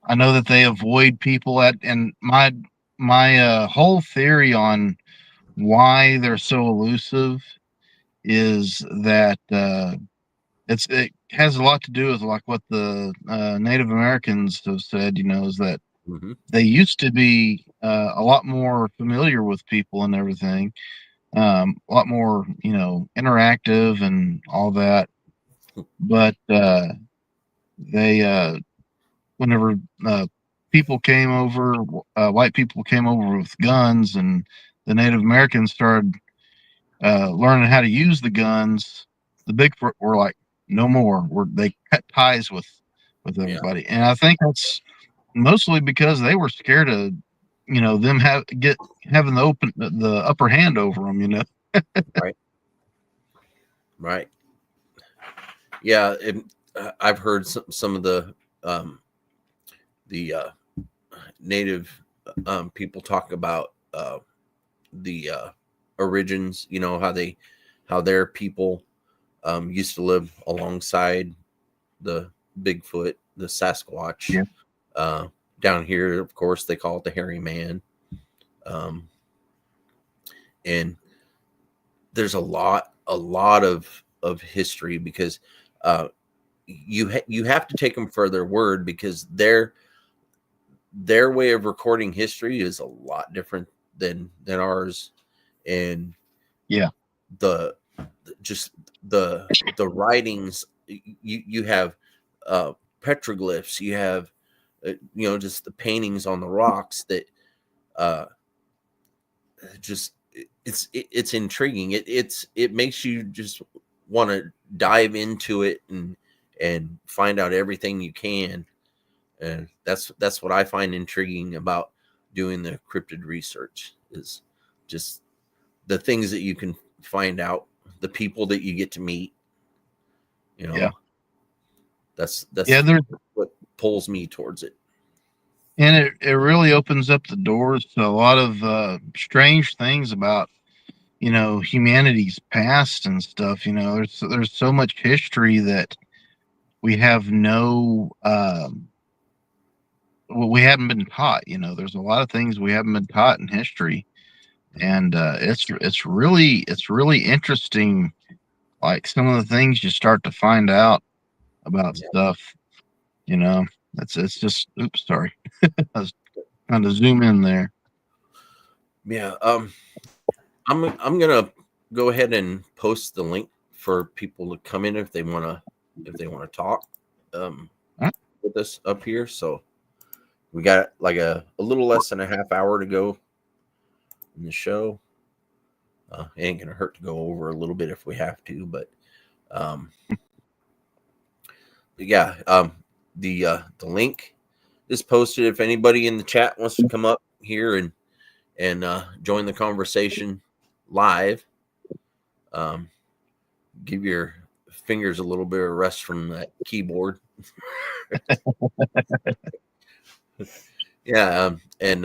I know that they avoid people and my whole theory on why they're so elusive is that it has a lot to do with like what the Native Americans have said. Is that Hmm. they used to be a lot more familiar with people and everything, a lot more interactive and all that. But they whenever people came over, white people came over with guns, and the Native Americans started learning how to use the guns. The Bigfoot were like, no more. They cut ties with Yeah, everybody, and I think that's mostly because they were scared of them having the upper hand over them. right, right. Yeah, I've heard some of the native people talk about the origins. How their people used to live alongside the Bigfoot, the Sasquatch. Yeah. Uh, Down here, of course, they call it the hairy man. Um, and there's a lot of history because you have to take them for their word because their way of recording history is a lot different than ours, and Yeah. the just the writings you have petroglyphs, you have just the paintings on the rocks that uh just it's intriguing. It makes you just want to dive into it and find out everything you can, and that's what I find intriguing about doing the cryptid research is just the things that you can find out, the people that you get to meet. Yeah. Yeah. That's There's what pulls me towards it. And it really opens up the doors to a lot of strange things about humanity's past and stuff. There's so much history that we have no we haven't been taught. There's a lot of things we haven't been taught in history, and it's really interesting. Like some of the things you start to find out about Yeah. stuff. You know, it's just. Oops, sorry. I was trying to zoom in there. Yeah. I'm gonna go ahead and post the link for people to come in if they wanna talk Huh? with us up here. So we got like a little less than a half hour to go in the show. It ain't gonna hurt to go over a little bit if we have to, um, but yeah, the link is posted. If anybody in the chat wants to come up here and join the conversation live, give your fingers a little bit of rest from that keyboard. Yeah, and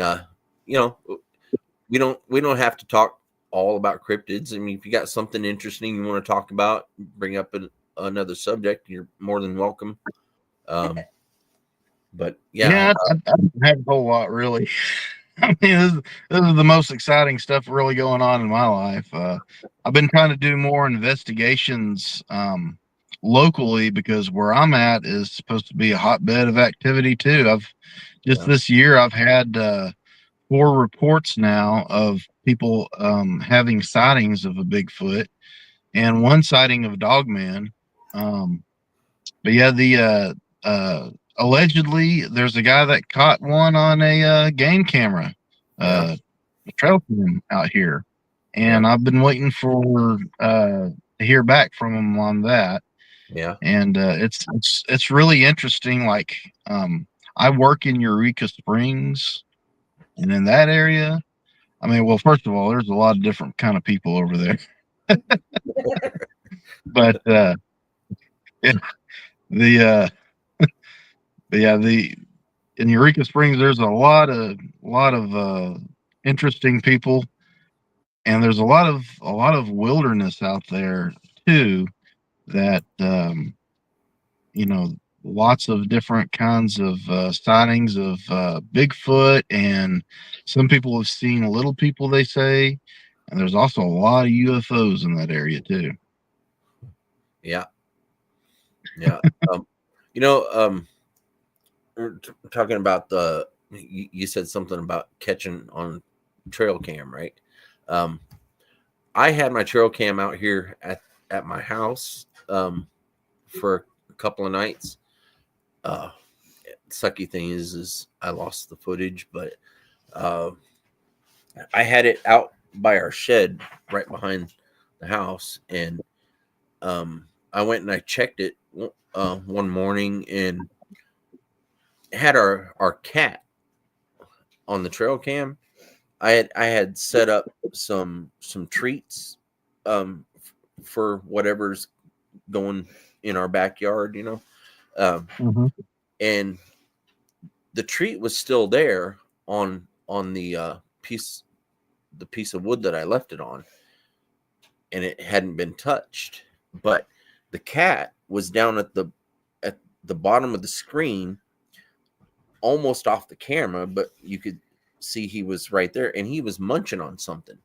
we don't have to talk all about cryptids. I mean, if you got something interesting you want to talk about, bring up another subject, you're more than welcome. But yeah, Yeah, I don't have a whole lot really. I mean, this is the most exciting stuff really going on in my life. I've been trying to do more investigations locally because where I'm at is supposed to be a hotbed of activity too. I've just yeah, this year I've had 4 reports now of people having sightings of a Bigfoot and 1 sighting of a dogman. But yeah, the allegedly there's a guy that caught one on a game camera, yeah, a trail cam out here, and I've been waiting for to hear back from them on that. Yeah. And it's really interesting. Like, I work in Eureka Springs, and in that area, I mean, well, first of all, there's a lot of different kind of people over there, but it, the but yeah, the in Eureka Springs, there's a lot of interesting people, and there's a lot of wilderness out there too. That you know, lots of different kinds of sightings of Bigfoot, and some people have seen little people, they say, and there's also a lot of UFOs in that area too. Yeah. Yeah. You know, we're talking about you said something about catching on trail cam, right? I had my trail cam out here at my house for a couple of nights. Sucky thing is I lost the footage, but I had it out by our shed right behind the house, and I went and I checked it one morning, and had our cat on the trail cam. I had set up some treats for whatever's going in our backyard, you know. And the treat was still there on the piece of wood that I left it on, and it hadn't been touched. But the cat was down at the bottom of the screen, almost off the camera, but you could see he was right there, and he was munching on something,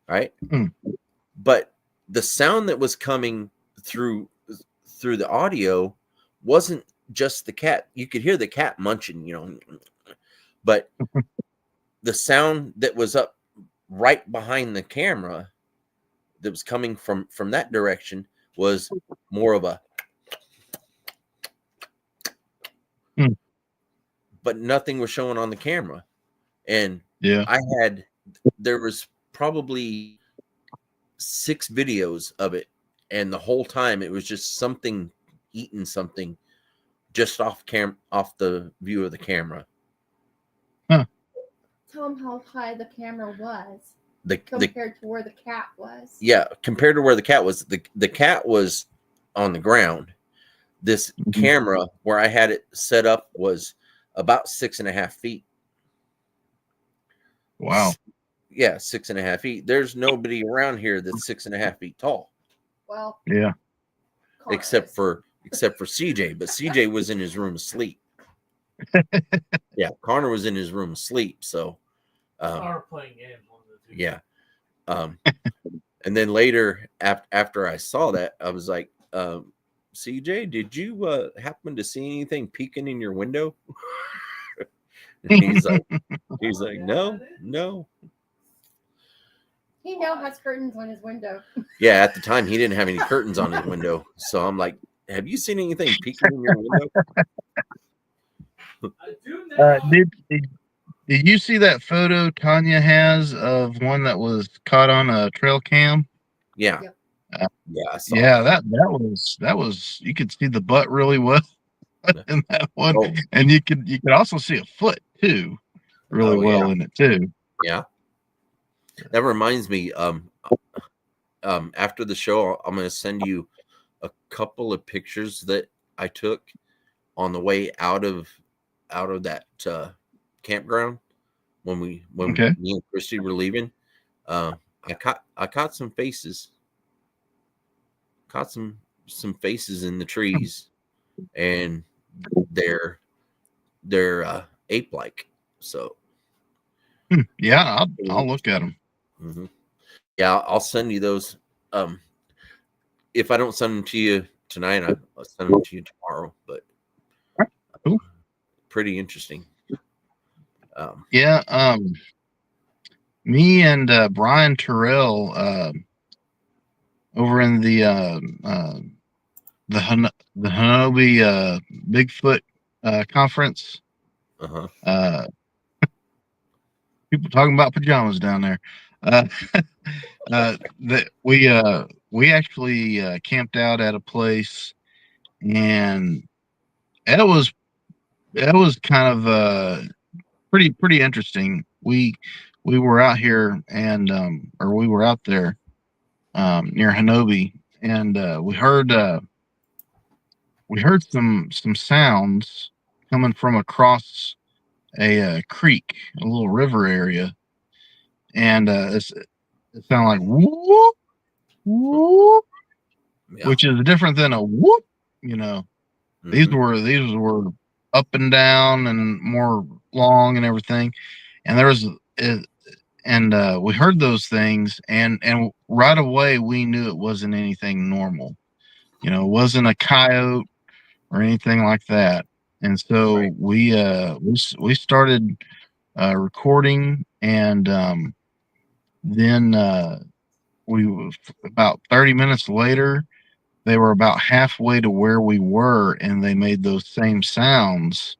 right? But the sound that was coming through the audio wasn't just the cat. You could hear the cat munching, you know, but the sound that was up right behind the camera that was coming from that direction was more of a but nothing was showing on the camera. And there was probably 6 videos of it, and the whole time it was just something eating something just off the view of the camera. Tell them how high the camera was compared to where the cat was. Yeah, compared to where the cat was. The cat was on the ground. This camera where I had it set up was about 6.5 feet. Wow. Yeah, 6.5 feet. There's nobody around here that's 6.5 feet tall. Well, yeah. Except for CJ, but CJ was in his room asleep. Yeah, Connor was in his room asleep. So, playing games. Yeah. And then later, after I saw that, I was like, CJ, did you happen to see anything peeking in your window? He's like, no. He now has curtains on his window. Yeah, at the time he didn't have any curtains on his window, so I'm like, have you seen anything peeking in your window? Did you see that photo Tanya has of one that was caught on a trail cam? Yeah. Yep. I saw that was you could see the butt really well in that one, and you could also see a foot too, really well in it too. Yeah. That reminds me, after the show, I'm going to send you a couple of pictures that I took on the way out of that campground when me and Christy were leaving. I caught some faces. Caught some faces in the trees, and they're ape-like. So yeah, I'll look at them. Mm-hmm. Yeah, I'll send you those. If I don't send them to you tonight, I'll send them to you tomorrow. But pretty interesting. Me and Brian Terrell over in the Hanobi Bigfoot conference. Uh-huh. People talking about pajamas down there. that we actually camped out at a place, and it was kind of pretty interesting. We were out here and or we were out there near Hanobi, and we heard some sounds coming from across a creek, a little river area, and it sounded like whoop whoop, Yeah. which is different than a whoop. You know, these were up and down and more long and everything, and there was. And we heard those things, and right away we knew it wasn't anything normal. You know, it wasn't a coyote or anything like that. And so Right. we started recording, and then we about 30 minutes later they were about halfway to where we were, and they made those same sounds,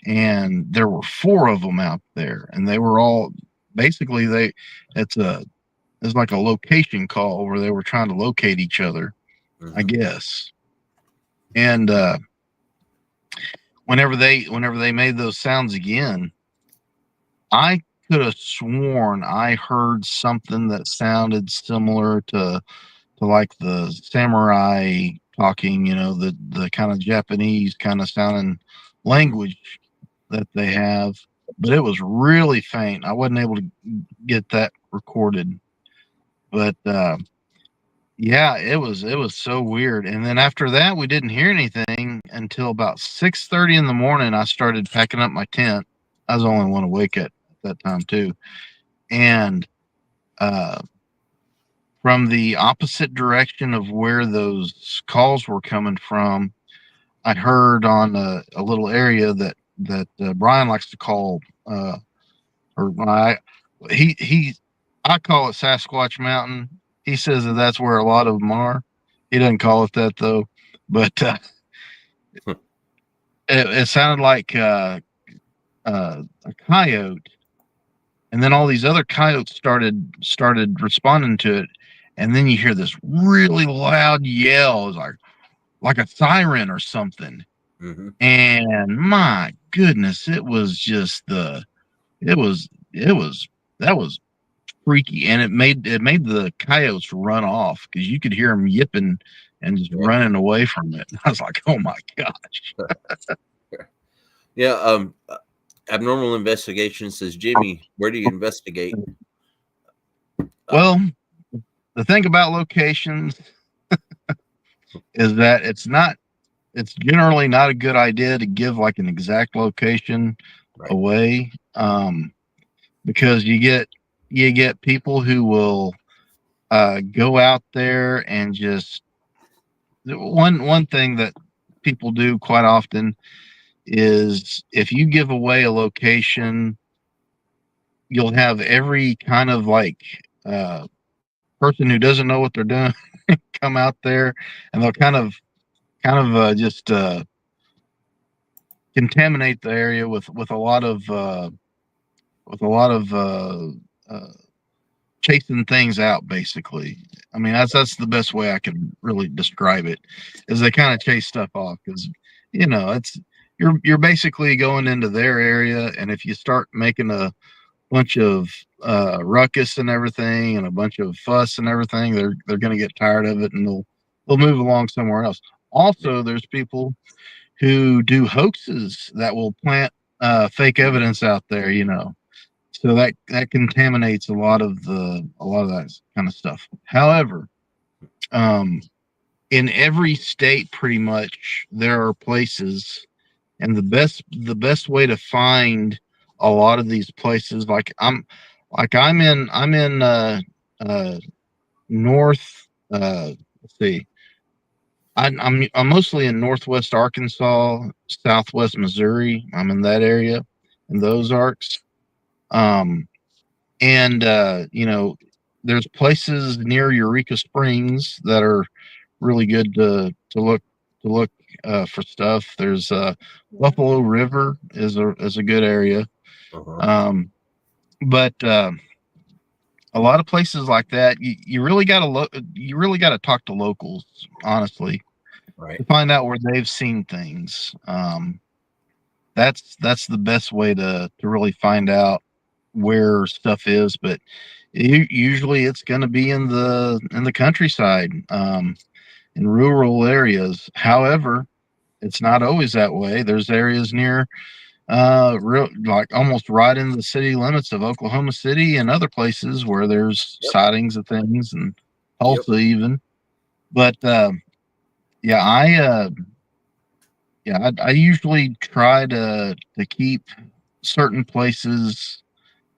and there were four of them out there, and they were all basically it's like a location call where they were trying to locate each other, I guess. And whenever they made those sounds again, I could have sworn I heard something that sounded similar to like the samurai talking, you know, the kind of Japanese kind of sounding language that they have, but it was really faint. I wasn't able to get that recorded, but yeah, it was so weird. And then after that, we didn't hear anything until about 6:30 in the morning. I started packing up my tent. I was the only one awake at that time too, and uh, from the opposite direction of where those calls were coming from, I heard on a little area that Brian likes to call, or he I call it Sasquatch Mountain. He says that's where a lot of them are. He doesn't call it that though, but it sounded like a coyote, and then all these other coyotes started responding to it, and then you hear this really loud yell, like a siren or something. And my goodness, it was just it was that was freaky, and it made the coyotes run off because you could hear them yipping and just running away from it. I was like, oh my gosh. Yeah. Abnormal Investigation says, Jimmy, where do you investigate? Well, the thing about locations is that it's generally not a good idea to give like an exact location away, because you get people who will go out there and just one thing that people do quite often is, if you give away a location, you'll have every kind of like person who doesn't know what they're doing come out there, and they'll kind of just contaminate the area with a lot of chasing things out, basically. I mean, that's the best way I can really describe it, is they kind of chase stuff off, because it's you're basically going into their area, and if you start making a bunch of ruckus and everything, and a bunch of fuss and everything, they're going to get tired of it, and they'll move along somewhere else. Also, there's people who do hoaxes that will plant fake evidence out there, so that contaminates a lot of that kind of stuff. However, in every state, pretty much, there are places, and the best way to find a lot of these places, I'm in north. Let's see. I'm mostly in northwest Arkansas, southwest Missouri. I'm in that area, in the Ozarks. And there's places near Eureka Springs that are really good to look for stuff. There's Buffalo River is a good area. But a lot of places like that, you really got to you really got to talk to locals, honestly, Right. to find out where they've seen things. That's the best way to really find out where stuff is. But usually it's going to be in the countryside, in rural areas. However, it's not always that way. There's areas near real like almost right in the city limits of Oklahoma City and other places where there's Yep. sightings of things, and Yep. Tulsa even. But yeah, I usually try to keep certain places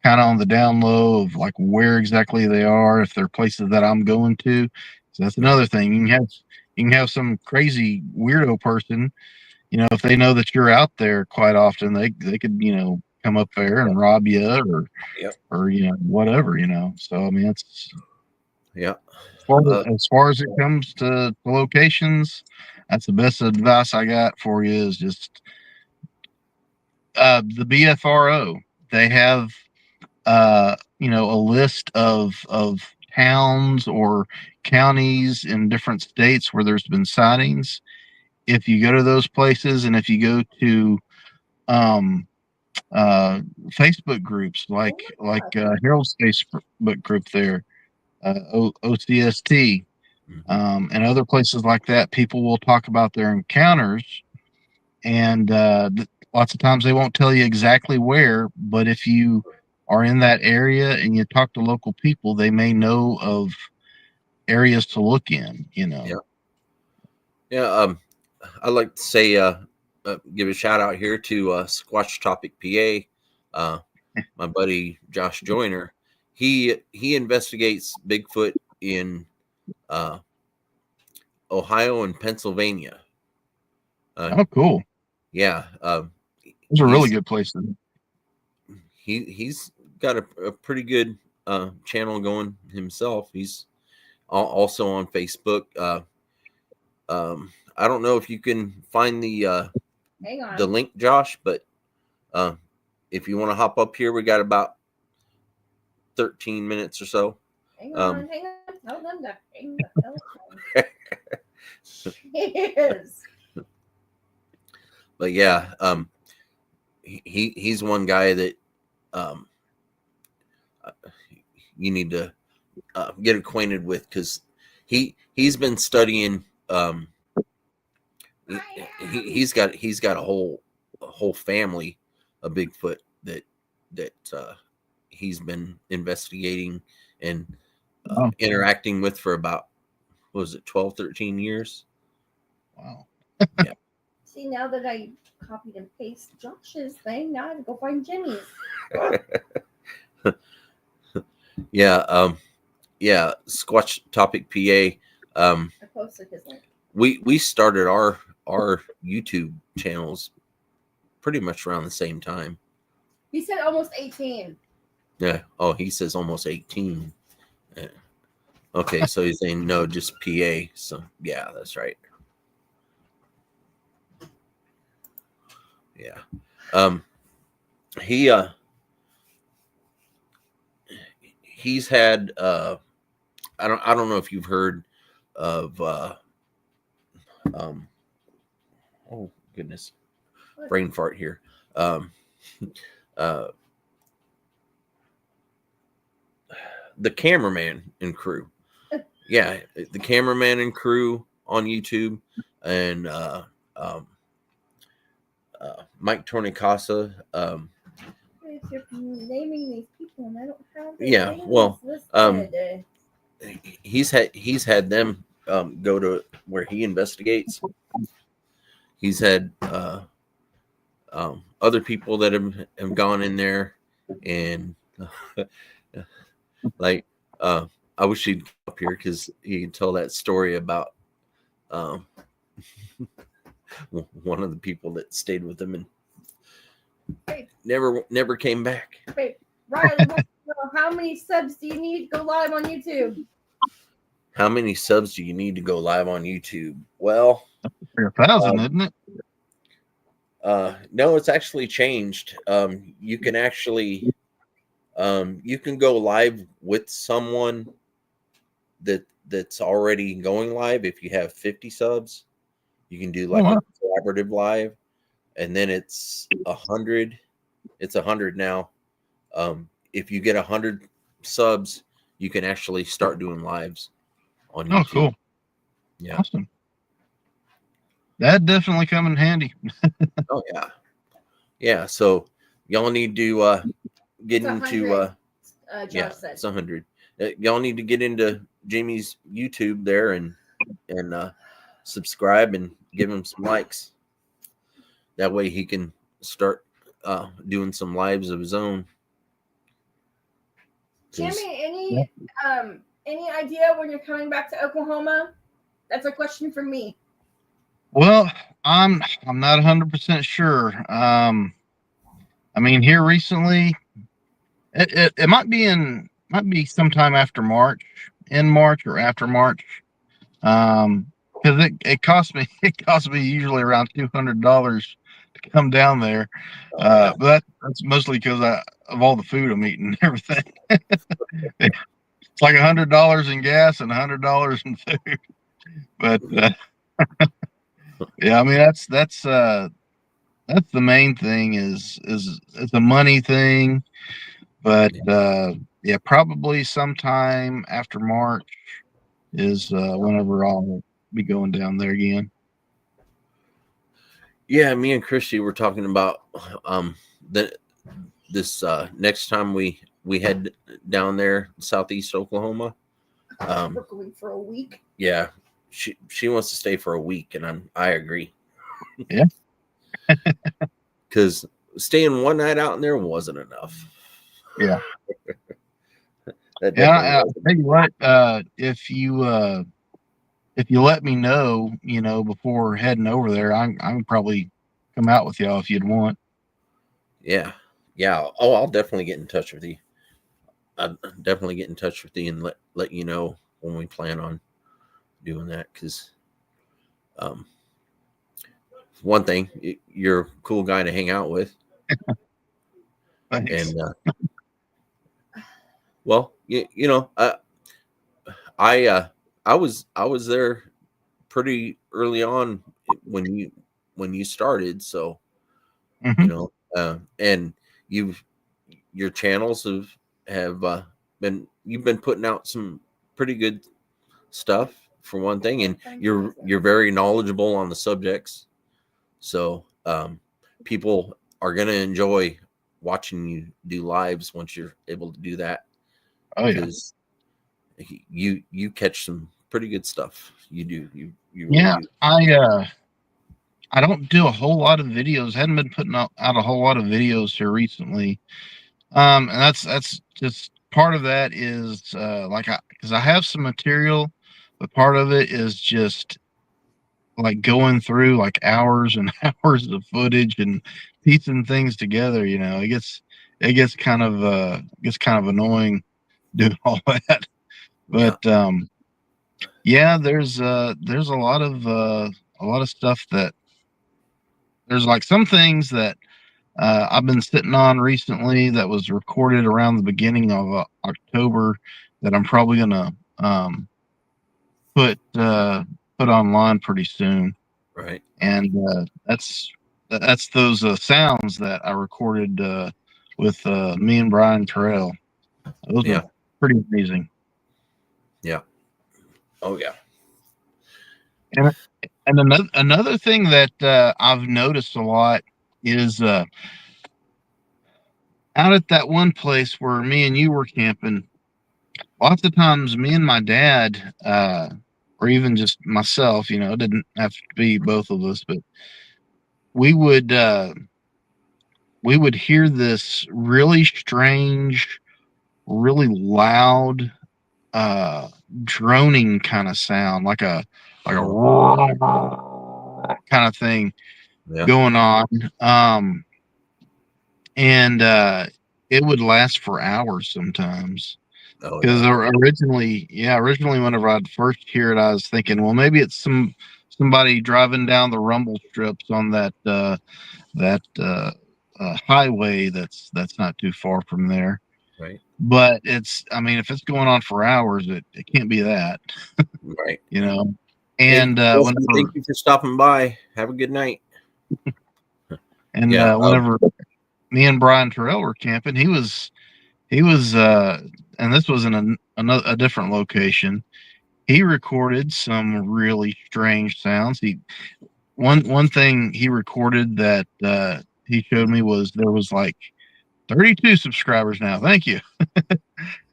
kind of on the down low of like where exactly they are, if they're places that I'm going to. So that's another thing. You can have some crazy weirdo person, if they know that you're out there quite often, they could, come up there and rob you Yep. or whatever, So I mean, it's Yeah. as far as it comes to locations, that's the best advice I got for you is just the BFRO. They have a list of towns or counties in different states where there's been sightings. If you go to those places, and if you go to um, Facebook groups like Harold's Facebook group there, O.C.S.T, and other places like that, people will talk about their encounters, and lots of times they won't tell you exactly where, but if you are in that area and you talk to local people, they may know of areas to look in. Yeah. Yeah. I'd like to say, give a shout out here to Squatch Topic PA. My buddy Josh Joyner. He investigates Bigfoot in uh, Ohio and Pennsylvania. Oh, cool. Yeah. Those are really good places. He's got a pretty good channel going himself. He's also on Facebook. I don't know if you can find the link, Josh, but if you want to hop up here, we got about 13 minutes or so. Hang on. Tell them to hang the Yes. But yeah, he's one guy that you need to get acquainted with, because he's been studying. He's got a whole family of Bigfoot that he's been investigating and interacting with for about, what was it, 12, 13 years? Wow. Yeah. See, now that I copied and pasted Josh's thing, now I have to go find Jimmy's. Yeah. Yeah. Squatch Topic PA. I posted his link. We started our YouTube channels pretty much around the same time. He said almost 18. Yeah. Oh, he says almost 18. Yeah. Okay, so he's saying no, just PA. So yeah, that's right. Yeah. He's had I don't know if you've heard of oh goodness, brain fart here. The cameraman and crew. Yeah, the cameraman and crew on YouTube, and Mike Tornicasa. If you're naming these people and I don't have their Yeah, names well, listed. he's had them go to where he investigates. He's had other people that have gone in there, and like I wish he'd come up here because he can tell that story about one of the people that stayed with him and never came back. Wait, Riley, how many subs do you need to go live on YouTube? How many subs do you need to go live on YouTube? Well, 1,000, isn't it? No, it's actually changed. You can actually You can go live with someone that's already going live. If you have 50 subs, you can do like wow. a collaborative live, and then it's 100. It's 100 now. If you get 100 subs, you can actually start doing lives on Oh, YouTube. cool. Yeah. Awesome. That definitely come in handy. Oh yeah. Yeah. So y'all need to get It's into 100. Josh yeah, said. it's 100. Y'all need to get into Jamie's YouTube there and subscribe and give him some likes. That way he can start doing some lives of his own. 'Cause- Jimmy, any idea when you're coming back to Oklahoma? That's a question for me. Well, I'm not 100% sure. I mean, here recently, it might be sometime after March, in March or after March. Because it cost me usually around $200 to come down there. But that's mostly because of all the food I'm eating and everything. It's like $100 in gas and $100 in food. But yeah, I mean that's the main thing is it's a money thing. But yeah, probably sometime after March is whenever I'll be going down there again. Yeah, me and Christy were talking about this next time we head down there, Southeast Oklahoma. We're going for a week. Yeah, she wants to stay for a week, and I agree. Yeah. Because staying one night out in there wasn't enough. Yeah. That Yeah, definitely I'll wasn't. tell you what, if you let me know, before heading over there, I can probably come out with y'all if you'd want. Yeah, yeah. Oh, I'll definitely get in touch with you. I'll definitely get in touch with you and let you know when we plan on doing that. Because one thing, you're a cool guy to hang out with, Thanks. and well, I was there pretty early on when you started, so Mhm. and your channels have been you've been putting out some pretty good stuff for one thing, and you're very knowledgeable on the subjects, so people are gonna enjoy watching you do lives once you're able to do that. Oh yeah. Because you catch some pretty good stuff. You do. You really Yeah, do. I don't do a whole lot of videos. Hadn't been putting out a whole lot of videos here recently. And that's just part of that is because I have some material, but part of it is just like going through like hours and hours of footage and piecing things together. It gets kind of annoying doing all that. Yeah. But yeah, there's a lot of stuff that there's like some things that I've been sitting on recently that was recorded around the beginning of October that I'm probably gonna put online pretty soon. Right. And that's those sounds that I recorded with me and Brian Terrell. Those Yeah. are pretty amazing. Yeah. Oh yeah. And another thing that I've noticed a lot is out at that one place where me and you were camping. Lots of times, me and my dad, or even just myself, it didn't have to be both of us, but we would uh, we would hear this really strange, really loud, droning kind of sound, like a kind of thing Yeah. going on. And it would last for hours sometimes. Oh Because yeah. originally, whenever I'd first hear it, I was thinking, well, maybe it's somebody driving down the rumble strips on that highway that's not too far from there. Right. But I mean, if it's going on for hours, it can't be that, Right. you know. Hey, And Wilson, whenever thank you for stopping by. Have a good night. and Yeah. whenever me and Brian Terrell were camping, he was and this was in a different location. He recorded some really strange sounds. One thing he recorded that he showed me was there was like 32 subscribers now. Thank you.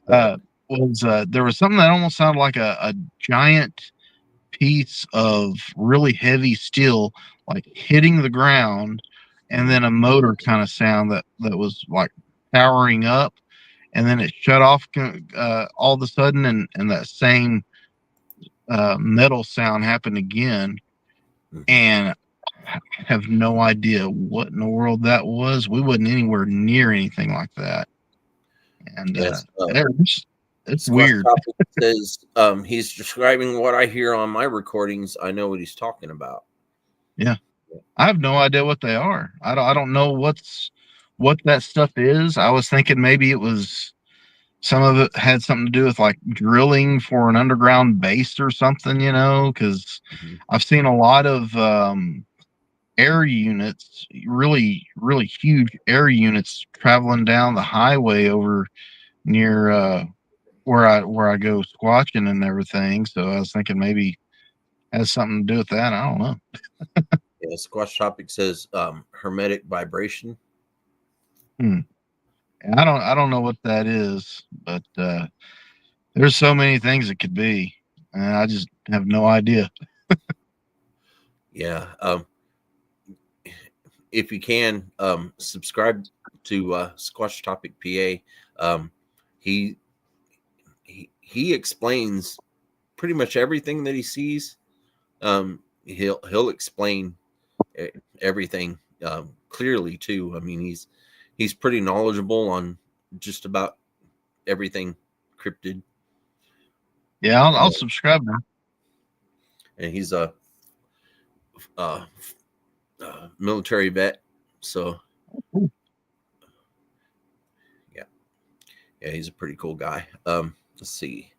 There was something that almost sounded like a giant piece of really heavy steel like hitting the ground, and then a motor kind of sound that was like powering up, and then it shut off all of a sudden, and that same metal sound happened again. And I have no idea what in the world that was. We wasn't anywhere near anything like that. And Yes. it's Squash weird. Topic says he's describing what I hear on my recordings. I know what he's talking about. Yeah. I have no idea what they are. I don't know what that stuff is. I was thinking maybe it was some of it had something to do with like drilling for an underground base or something, you know, because I've seen a lot of air units, really, really huge air units traveling down the highway over near where I go squatching and everything. So I was thinking maybe it has something to do with that. I don't know. Yeah, Squash Topic says hermetic vibration. I don't know what that is, but there's so many things it could be, and I just have no idea. Yeah. If you can subscribe to Squash Topic PA. He explains pretty much everything that he sees. He'll explain everything clearly too. I mean, he's pretty knowledgeable on just about everything cryptid. Yeah, I'll subscribe now. And he's a military vet, so yeah, he's a pretty cool guy. Let's see.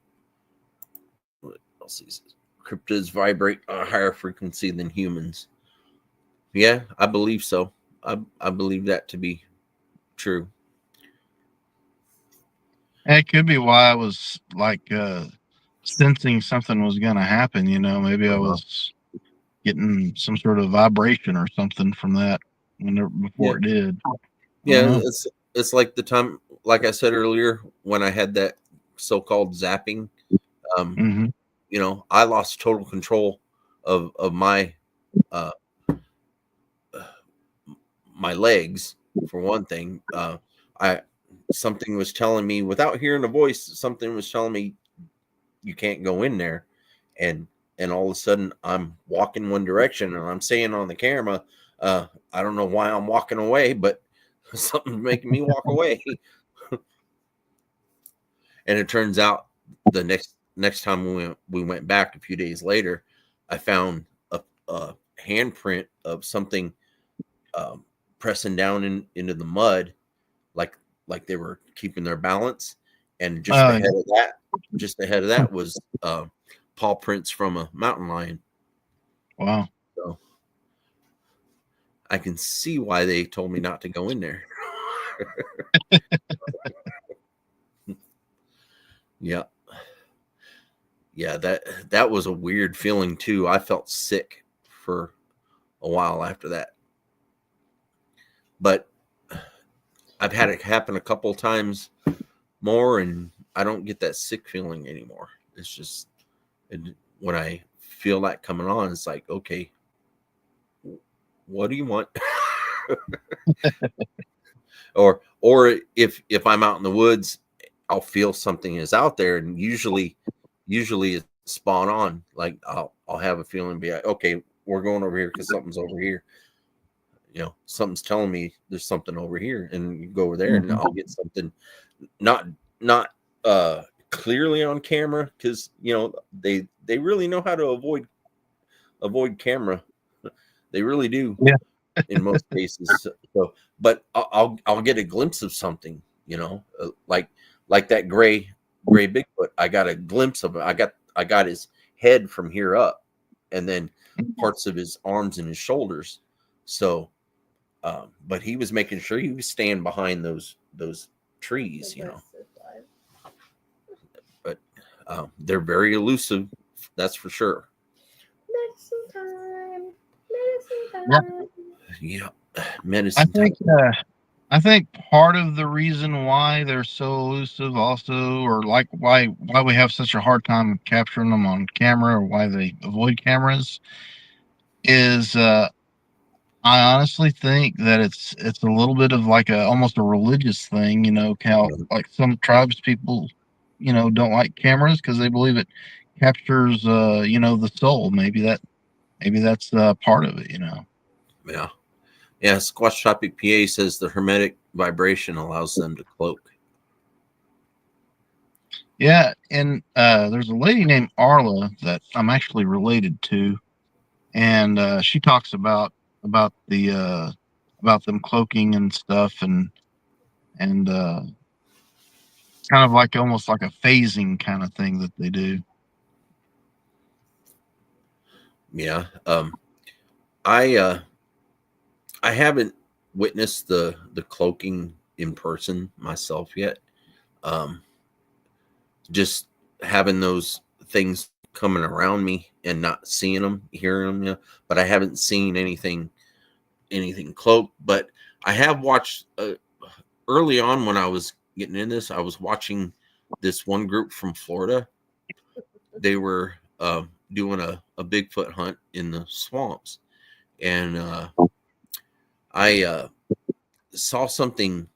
What else is cryptids vibrate on a higher frequency than humans? Yeah, I believe so. I believe that to be true. And it could be why I was like sensing something was going to happen. You know, maybe I was getting some sort of vibration or something from that before it did. Yeah, it's like the time, like I said earlier, when I had that so-called zapping. You know, I lost total control of my my legs for one thing. Something was telling me without hearing a voice, something was telling me you can't go in there, and all of a sudden I'm walking one direction and I'm saying on the camera, I don't know why I'm walking away, but something's making me walk away. And it turns out the next time we went back a few days later, I found a handprint of something pressing down into the mud, like they were keeping their balance. And just ahead of that was paw prints from a mountain lion. Wow. So I can see why they told me not to go in there. Yeah. Yeah, that was a weird feeling too. I felt sick for a while after that. But I've had it happen a couple times more, and I don't get that sick feeling anymore. It's just when I feel that coming on, it's like, okay, what do you want? or if I'm out in the woods, I'll feel something is out there, and usually it's spot on. Like I'll have a feeling, be like, okay, we're going over here because something's over here. You know, something's telling me there's something over here, and you go over there, and I'll get something not clearly on camera, because you know they really know how to avoid camera. They really do. Yeah. In most cases. So, but I'll get a glimpse of something, like that gray Bigfoot. I got a glimpse of it. I got his head from here up, and then parts of his arms and his shoulders. So, but he was making sure he was staying behind those trees, But they're very elusive, that's for sure. Medicine time. Medicine Yeah. time. Yeah, medicine. I think part of the reason why they're so elusive, also, or like why we have such a hard time capturing them on camera, or why they avoid cameras, is I honestly think that it's a little bit of like almost a religious thing, like some tribes people, don't like cameras because they believe it captures, the soul. Maybe that's part of it, Yeah. Yeah, Squatch Topic PA says the hermetic vibration allows them to cloak. Yeah, and there's a lady named Arla that I'm actually related to, and she talks about about them cloaking and stuff, and kind of like almost like a phasing kind of thing that they do. Yeah. I haven't witnessed the cloaking in person myself yet. Just having those things coming around me and not seeing them, hearing them, but I haven't seen anything cloaked. But I have watched early on when I was getting in this, I was watching this one group from Florida. They were doing a Bigfoot hunt in the swamps, and I saw something.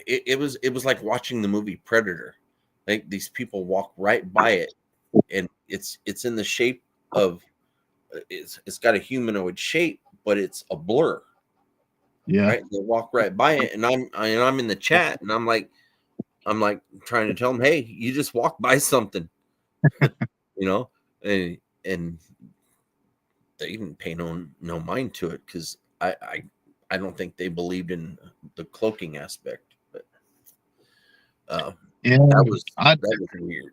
It was like watching the movie Predator. Like these people walk right by it, and it's in the shape of it's got a humanoid shape, but it's a blur. Yeah. Right, they walk right by it, and I'm in the chat, and I'm like trying to tell them, hey, you just walked by something, and they didn't pay no mind to it because I don't think they believed in the cloaking aspect. But Yeah, that was weird.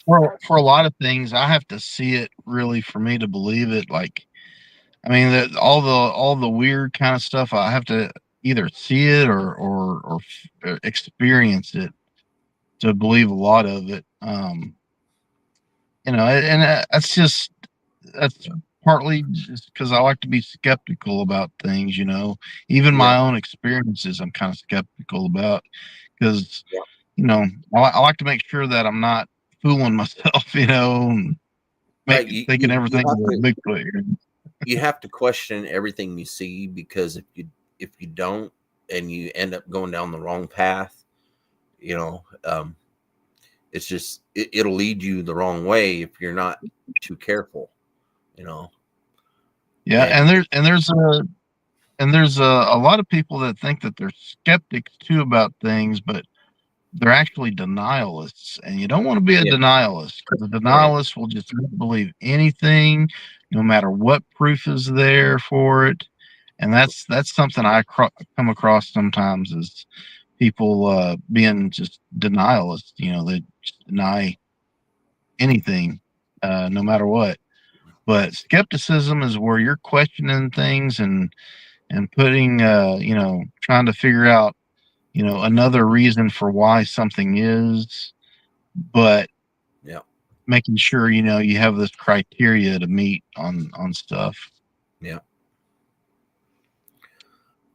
For a lot of things, I have to see it really for me to believe it. Like, I mean, that all the weird kind of stuff, I have to either see it or experience it to believe a lot of it. And that's partly just because I like to be skeptical about things. Even my own experiences, I'm kind of skeptical about because I like to make sure that I'm not fooling myself. And Right, thinking everything's a Bigfoot. You have to question everything you see, because if you don't, and you end up going down the wrong path, it's just it'll lead you the wrong way if you're not too careful. Yeah, and there's a lot of people that think that they're skeptics too about things, but they're actually denialists, and you don't want to be a denialist, because a denialist will just not believe anything, no matter what proof is there for it. And that's something I come across sometimes, is people being just denialists. They just deny anything, no matter what. But skepticism is where you're questioning things and putting, trying to figure out, another reason for why something is, but making sure, you have this criteria to meet on stuff. Yeah.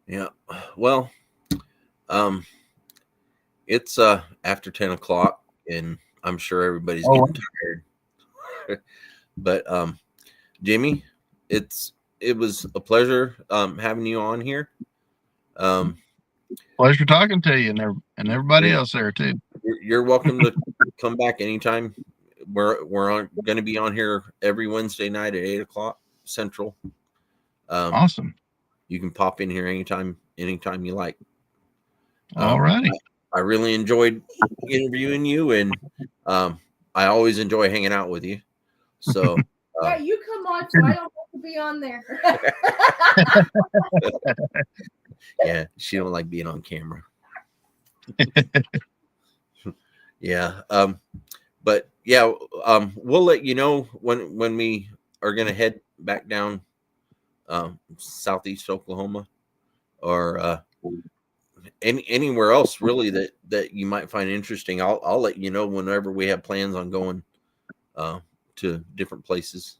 Yeah. Well, it's after 10 o'clock, and I'm sure everybody's getting tired. But Jimmy, it was a pleasure having you on here. Pleasure talking to you, and everybody else there too. You're welcome to come back anytime. We're going to be on here every Wednesday night at 8 o'clock Central. Awesome. You can pop in here anytime you like. All righty. I really enjoyed interviewing you, and I always enjoy hanging out with you. So yeah, you come on, so I don't have to be on there. Yeah, she don't like being on camera. Yeah. But yeah, we'll let you know when we are gonna head back down southeast Oklahoma or anywhere else really that you might find interesting. I'll let you know whenever we have plans on going to different places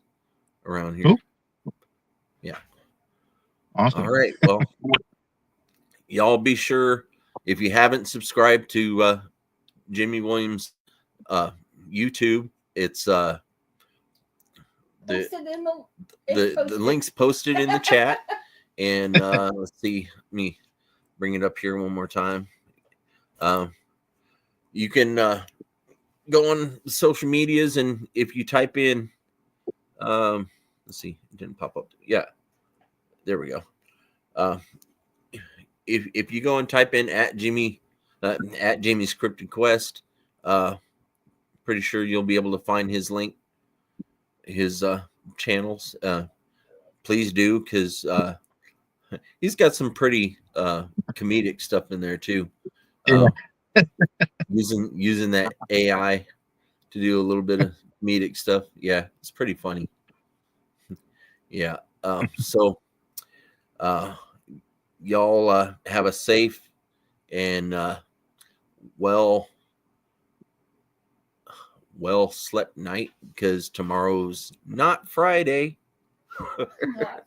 around here. Cool. Yeah. Awesome. All right. Well, y'all be sure if you haven't subscribed to Jimmy Williams YouTube, it's the Posted in the posted. link's posted in the chat. And let's see, let me bring it up here one more time. You can go on social medias, and if you type in let's see, it didn't pop up. Yeah, there we go. If you go and type in at Jimmy's Cryptid Quest, pretty sure you'll be able to find his link, his channels. Please do, because he's got some pretty comedic stuff in there too. Using that AI to do a little bit of comedic stuff. Yeah, it's pretty funny. Yeah. So y'all have a safe and well slept night, because tomorrow's not Friday. Not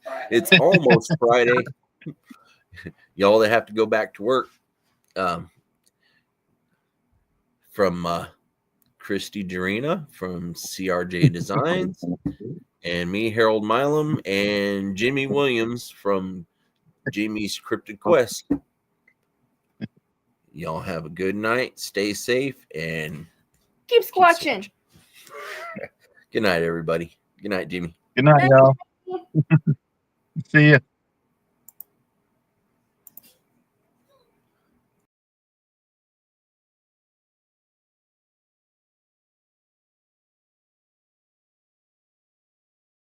Friday. It's almost Friday. Y'all that have to go back to work. From Christy Jarena from CRJ Designs, and me, Harold Milam, and Jimmy Williams from Jimmy's Cryptid Quest. Y'all have a good night. Stay safe and Keep squatching. good night, everybody. Good night, Jimmy. Good night, y'all. See ya.